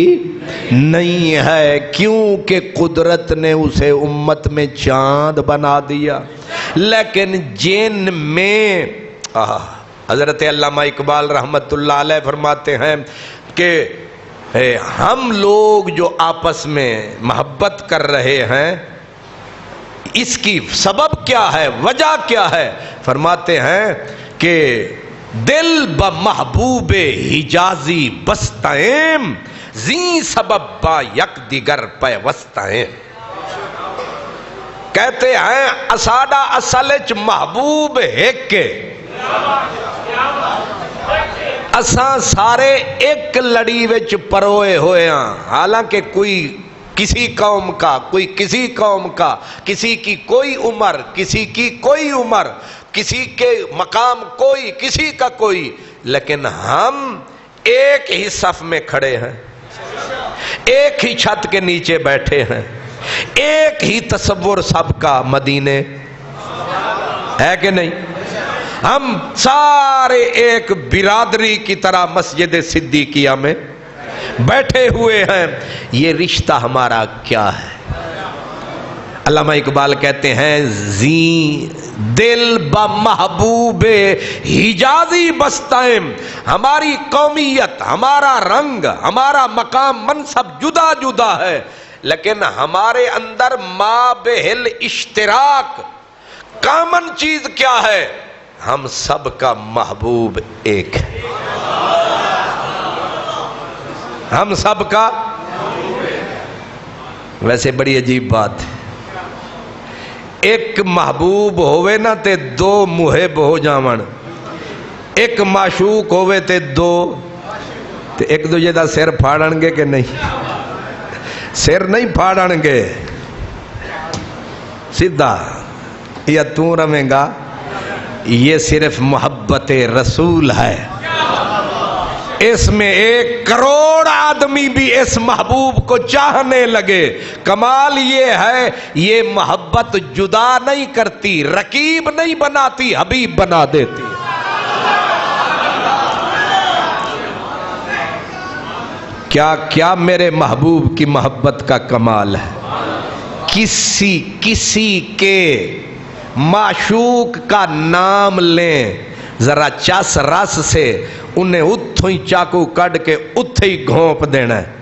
نہیں ہے، کیونکہ قدرت نے اسے امت میں چاند بنا دیا۔ لیکن جن میں حضرت علامہ اقبال رحمت اللہ علیہ فرماتے ہیں کہ ہم لوگ جو آپس میں محبت کر رہے ہیں، اس کی سبب کیا ہے، وجہ کیا ہے؟ فرماتے ہیں کہ دل بمحبوب حجازی بستائیں، زی سبب با یک دیگر پیوستائیں۔ کہتے ہیں اساڈا اصلچ محبوب ایک کے، اساں سارے ایک لڑی وچ پروئے ہوئے ہیں، حالانکہ کوئی کسی قوم کا، کوئی کسی قوم کا، کسی کی کوئی عمر، کسی کی کوئی عمر، کسی کے مقام کوئی، کسی کا کوئی، لیکن ہم ایک ہی صف میں کھڑے ہیں، ایک ہی چھت کے نیچے بیٹھے ہیں، ایک ہی تصور سب کا مدینے ہے کہ نہیں؟ ہم سارے ایک برادری کی طرح مسجد صدیقیہ میں بیٹھے ہوئے ہیں۔ یہ رشتہ ہمارا کیا ہے؟ علامہ اقبال کہتے ہیں زی دل بمحبوب حجازی بستائیں، ہماری قومیت، ہمارا رنگ، ہمارا مقام منصب جدا جدا ہے، لیکن ہمارے اندر مابہل اشتراک کامن چیز کیا ہے؟ ہم سب کا محبوب ایک ہے، ہم سب کا۔ ویسے بڑی عجیب بات ہے، ایک محبوب ہوئے نا تے دو محب ہو جاون، ایک معشوق ہوئے تے دو، تے ایک دوجے دا سر پھاڑن گے کہ نہیں؟ سر نہیں پھاڑن گے، سیدھا یا تو رمیں گا۔ یہ صرف محبت رسول ہے، اس میں 1 کروڑ آدمی بھی اس محبوب کو چاہنے لگے۔ کمال یہ ہے یہ محبت جدا نہیں کرتی، رقیب نہیں بناتی، حبیب بنا دیتی۔ کیا کیا میرے محبوب کی محبت کا کمال ہے۔ کسی کے معشوق کا نام لیں، ذرا چس رس سے انہیں اتھوں ہی چاقو کٹ کے اتھے ہی گھونپ دینا ہے۔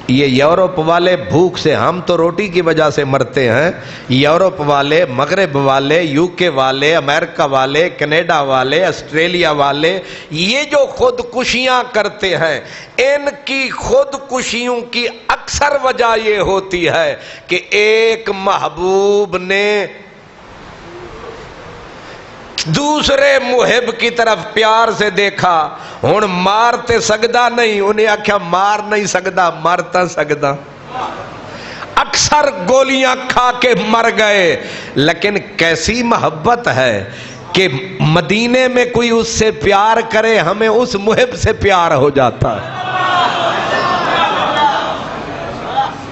یہ یورپ والے بھوک سے، ہم تو روٹی کی وجہ سے مرتے ہیں، یورپ والے، مغرب والے، UK والے، امریکہ والے، کینیڈا والے، آسٹریلیا والے، یہ جو خودکشیاں کرتے ہیں، ان کی خودکشیوں کی اکثر وجہ یہ ہوتی ہے کہ ایک محبوب نے دوسرے محب کی طرف پیار سے دیکھا، ہن مارتے سکدا نہیں، انہیں آکھیا مار نہیں سکدا، مارتا سکدا۔ اکثر گولیاں کھا کے مر گئے، لیکن کیسی محبت ہے کہ مدینے میں کوئی اس سے پیار کرے، ہمیں اس محب سے پیار ہو جاتا ہے۔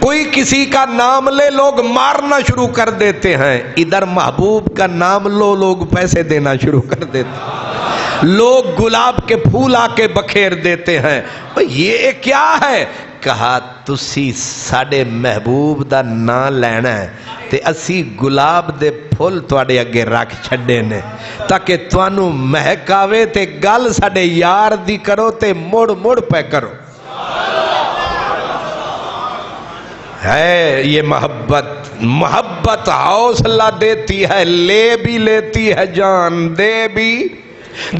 کوئی کسی کا نام لے لوگ مارنا شروع کر دیتے ہیں، ادھر محبوب کا نام لو لوگ پیسے دینا شروع کر دیتے ہیں، لوگ گلاب کے پھول آ کے بکھیر دیتے ہیں۔ یہ کیا ہے؟ کہا تسی ساڑے محبوب دا نام لینا ہے تے اسی گلاب دے پھول تواڈے اگے رکھ چھڈے نے تاکہ توانوں مہکاوے تے گل ساڑے یار دی کرو تے مڑ مڑ پہ کرو۔ ہے یہ محبت حوصلہ دیتی ہے، لے بھی لیتی ہے جان، دے بھی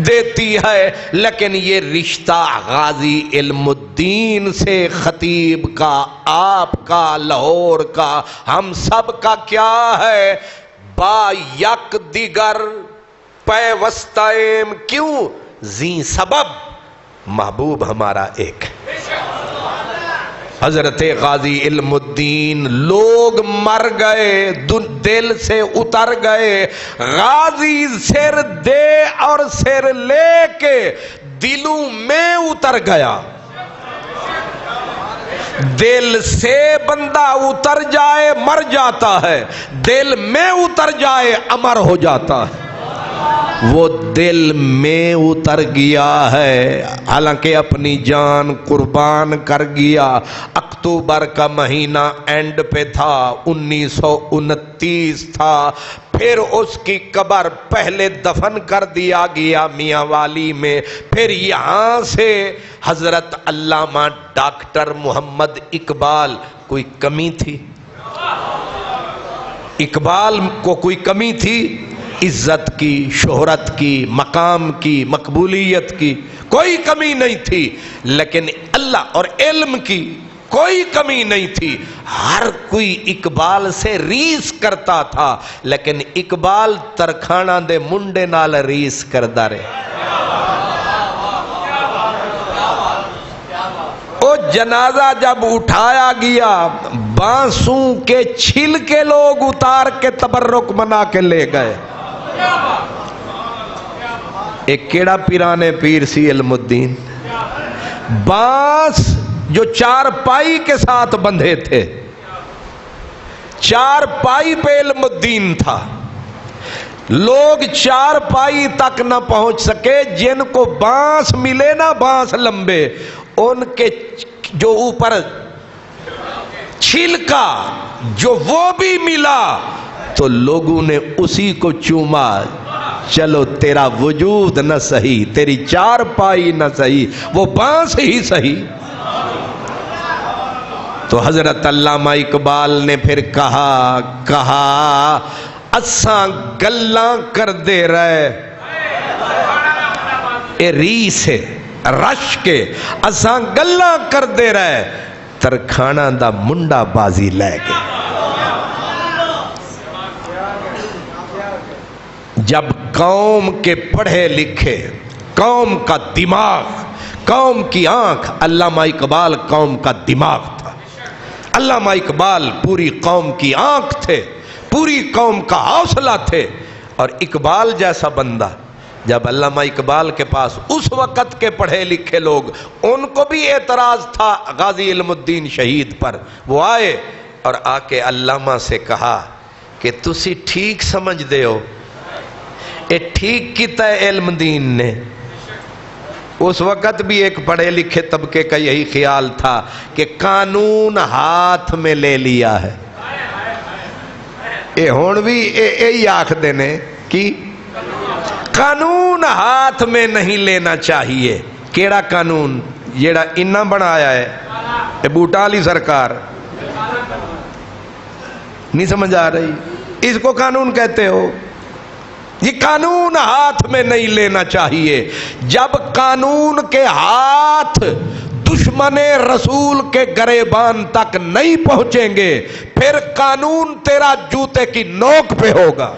دیتی ہے، لیکن یہ رشتہ غازی علم الدین سے، خطیب کا، آپ کا، لاہور کا، ہم سب کا کیا ہے؟ با یک دیگر پیوستائم، کیوں؟ زی سبب محبوب ہمارا ایک ہے۔ حضرت غازی علم الدین، لوگ مر گئے، دل سے اتر گئے، غازی سر دے اور سر لے کے دلوں میں اتر گیا۔ دل سے بندہ اتر جائے مر جاتا ہے، دل میں اتر جائے امر ہو جاتا ہے۔ وہ دل میں اتر گیا ہے، حالانکہ اپنی جان قربان کر گیا۔ اکتوبر کا مہینہ اینڈ پہ تھا، 1929 تھا، پھر اس کی قبر پہلے دفن کر دیا گیا میاں والی میں، پھر یہاں سے حضرت علامہ ڈاکٹر محمد اقبال، کوئی کمی تھی؟ اقبال کو کوئی کمی تھی؟ عزت کی، شہرت کی، مقام کی، مقبولیت کی کوئی کمی نہیں تھی، لیکن اللہ اور علم کی کوئی کمی نہیں تھی۔ ہر کوئی اقبال سے ریس کرتا تھا، لیکن اقبال ترکھانہ دے منڈے نال ریس کردا رہے۔ وہ جنازہ جب اٹھایا گیا، بانسوں کے چھلکے لوگ اتار کے تبرک منا کے لے گئے۔ ایک کیڑا پیرانے پیر سی علم الدین، بانس جو 4 پائی کے ساتھ بندھے تھے، 4 پائی پہ علم الدین تھا، لوگ 4 پائی تک نہ پہنچ سکے، جن کو بانس ملے نا، بانس لمبے، ان کے جو اوپر چھلکا جو وہ بھی ملا تو لوگوں نے اسی کو چوما۔ چلو تیرا وجود نہ صحیح، تیری 4 پائی نہ صحیح، وہ بانس ہی صحیح۔ تو حضرت علامہ اقبال نے پھر کہا اساں گلاں کر دے رہے، اے ریس ہے رش کے، اساں گلاں کر دے رہے، ترکھانہ دا منڈا بازی لے گئے۔ جب قوم کے پڑھے لکھے، قوم کا دماغ، قوم کی آنکھ، علامہ اقبال قوم کا دماغ تھا، علامہ اقبال پوری قوم کی آنکھ تھے، پوری قوم کا حوصلہ تھے۔ اور اقبال جیسا بندہ، جب علامہ اقبال کے پاس اس وقت کے پڑھے لکھے لوگ، ان کو بھی اعتراض تھا غازی علم الدین شہید پر، وہ آئے اور آ کے علامہ سے کہا کہ تسی ٹھیک سمجھ دے ہو، اے ٹھیک کیتا ہے علم دین نے۔ اس وقت بھی ایک پڑھے لکھے طبقے کا یہی خیال تھا کہ قانون ہاتھ میں لے لیا ہے۔ اے ہون بھی یہی آکھ دینے کی قانون ہاتھ میں نہیں لینا چاہیے۔ کیڑا قانون؟ جیڑا انہاں بنایا ہے، اے بوٹا علی سرکار، نہیں سمجھ آ رہی؟ اس کو قانون کہتے ہو؟ یہ قانون ہاتھ میں نہیں لینا چاہیے۔ جب قانون کے ہاتھ دشمن رسول کے گریبان تک نہیں پہنچیں گے، پھر قانون تیرا جوتے کی نوک پہ ہوگا۔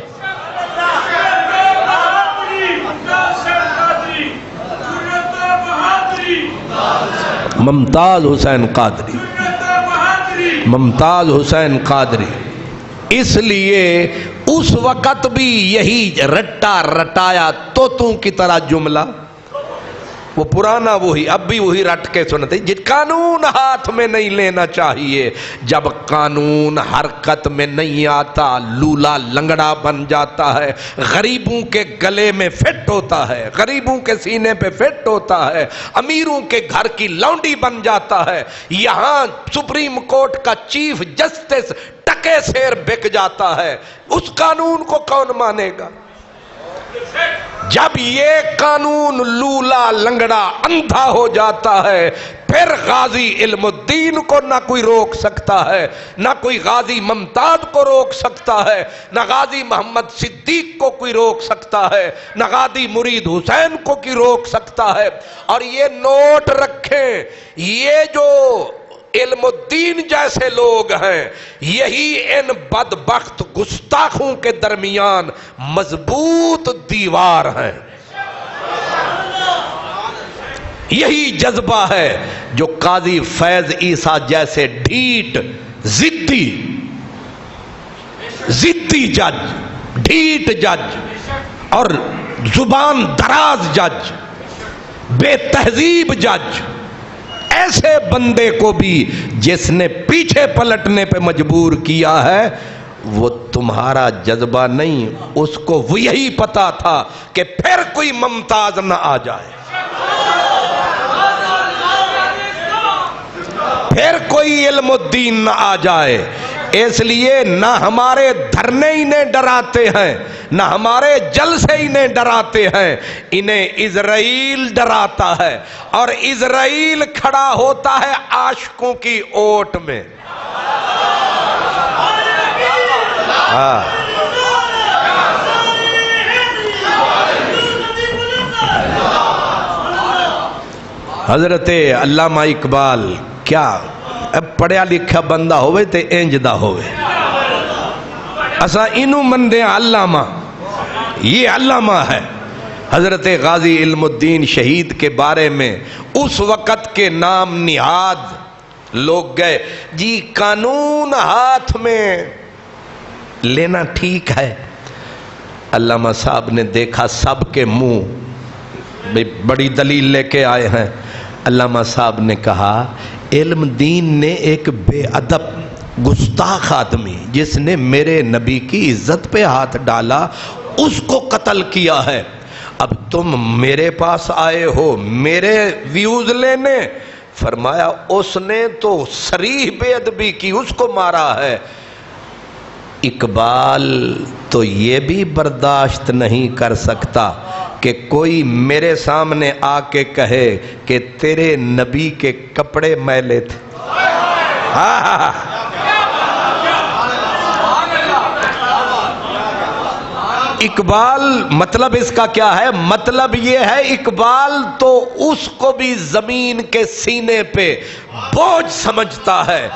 ممتاز حسین قادری، ممتاز حسین قادری۔ اس لیے اس وقت بھی یہی رٹا رٹایا توتوں کی طرح جملہ، وہ پرانا وہی، اب بھی وہی رٹ کے سنتے، جب قانون ہاتھ میں نہیں لینا چاہیے۔ جب قانون حرکت میں نہیں آتا، لولا لنگڑا بن جاتا ہے، غریبوں کے گلے میں فٹ ہوتا ہے، غریبوں کے سینے پہ فٹ ہوتا ہے، امیروں کے گھر کی لونڈی بن جاتا ہے۔ یہاں سپریم کورٹ کا چیف جسٹس ٹکے سیر بک جاتا ہے، اس قانون کو کون مانے گا؟ جب یہ قانون لولا لنگڑا اندھا ہو جاتا ہے، پھر غازی علم الدین کو نہ کوئی روک سکتا ہے، نہ کوئی غازی ممتاز کو روک سکتا ہے، نہ غازی محمد صدیق کو کوئی روک سکتا ہے، نہ غازی مرید حسین کو کوئی روک سکتا ہے۔ اور یہ نوٹ رکھیں، یہ جو علم الدین جیسے لوگ ہیں، یہی ان بدبخت گستاخوں کے درمیان مضبوط دیوار ہیں۔ یہی جذبہ ہے جو قاضی فیض عیسیٰ جیسے ڈھیٹ ضدی جج، ڈھیٹ جج اور زبان دراز جج، بے تہذیب جج، ایسے بندے کو بھی جس نے پیچھے پلٹنے پہ مجبور کیا ہے، وہ تمہارا جذبہ نہیں، اس کو وہ یہی پتا تھا کہ پھر کوئی ممتاز نہ آ جائے، پھر کوئی علم الدین نہ آ جائے۔ اس لیے نہ ہمارے دھرنے انہیں ڈراتے ہیں، نہ ہمارے جلسے انہیں ڈراتے ہیں، انہیں اسرائیل ڈراتا ہے، اور اسرائیل کھڑا ہوتا ہے عاشقوں کی اوٹ میں۔ حضرت علامہ اقبال کیا پڑھیا لکھا بندہ ہوئے تے انج دا ہوئے، اسا انہوں مندے علامہ، یہ علامہ ہے۔ حضرت غازی علم الدین شہید کے بارے میں اس وقت کے نام نہاد لوگ گئے، جی قانون ہاتھ میں لینا ٹھیک ہے۔ علامہ صاحب نے دیکھا سب کے منہ بڑی دلیل لے کے آئے ہیں۔ علامہ صاحب نے کہا علم دین نے ایک بے ادب گستاخ آدمی جس نے میرے نبی کی عزت پہ ہاتھ ڈالا، اس کو قتل کیا ہے۔ اب تم میرے پاس آئے ہو میرے ویوز لینے؟ فرمایا اس نے تو صریح بے ادبی کی، اس کو مارا ہے۔ اقبال تو یہ بھی برداشت نہیں کر سکتا کہ کوئی میرے سامنے آ کے کہے کہ تیرے نبی کے کپڑے میلے تھے۔ اقبال مطلب اس کا کیا ہے؟ مطلب یہ ہے اقبال تو اس کو بھی زمین کے سینے پہ بوجھ سمجھتا ہے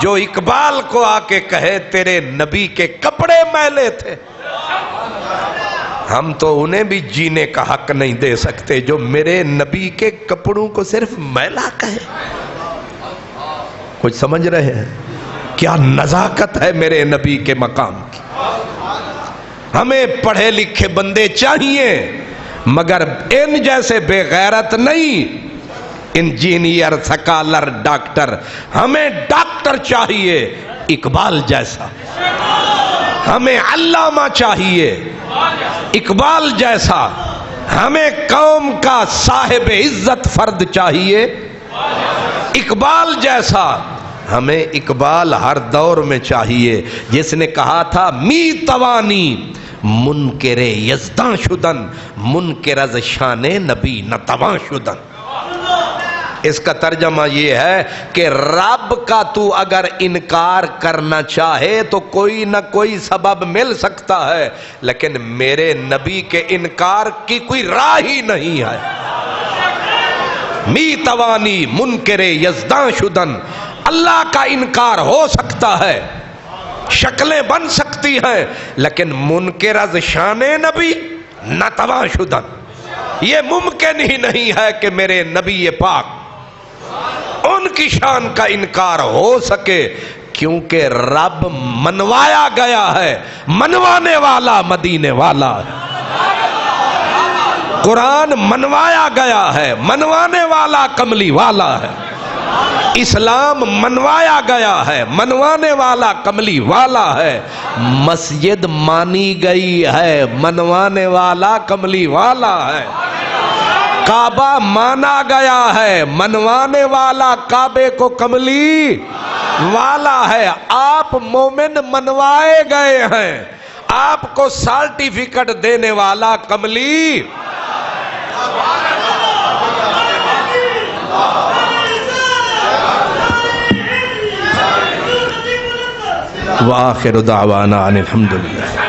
جو اقبال کو آ کے کہے تیرے نبی کے کپڑے میلے تھے۔ ہم تو انہیں بھی جینے کا حق نہیں دے سکتے جو میرے نبی کے کپڑوں کو صرف میلا کہے. کچھ سمجھ رہے ہیں کیا نزاکت ہے میرے نبی کے مقام کی. ہمیں پڑھے لکھے بندے چاہیے مگر ان جیسے بے غیرت نہیں. Engineer, scholar, doctor. ہمیں ڈاکٹر چاہیے اقبال جیسا. ہمیں علامہ چاہیے اقبال جیسا. ہمیں قوم کا صاحب عزت فرد چاہیے اقبال جیسا. ہمیں اقبال ہر دور میں چاہیے جس نے کہا تھا می توانی منکر یزداں شدن، منکر از شان نبی نتواں شدن. اس کا ترجمہ یہ ہے کہ رب کا تو اگر انکار کرنا چاہے تو کوئی نہ کوئی سبب مل سکتا ہے، لیکن میرے نبی کے انکار کی کوئی راہ ہی نہیں ہے. می توانی منکر یزداں شدن. اللہ کا انکار ہو سکتا ہے، شکلیں بن سکتی ہیں، لیکن منکر از شان نبی نتواں شدن یہ ممکن ہی نہیں ہے کہ میرے نبی پاک ان کی شان کا انکار ہو سکے، کیونکہ رب منوایا گیا ہے. منوانے والا مدینے والا ہے. قرآن منوایا گیا ہے، منوانے والا کملی والا ہے. اسلام منوایا گیا ہے، منوانے والا کملی والا ہے. مسجد مانی گئی ہے، منوانے والا کملی والا ہے. کعبہ مانا گیا ہے، منوانے والا کعبے کو کملی والا ہے. آپ مومن منوائے گئے ہیں، آپ کو سرٹیفکیٹ دینے والا کملی. وآخر دعوانا ان الحمدللہ.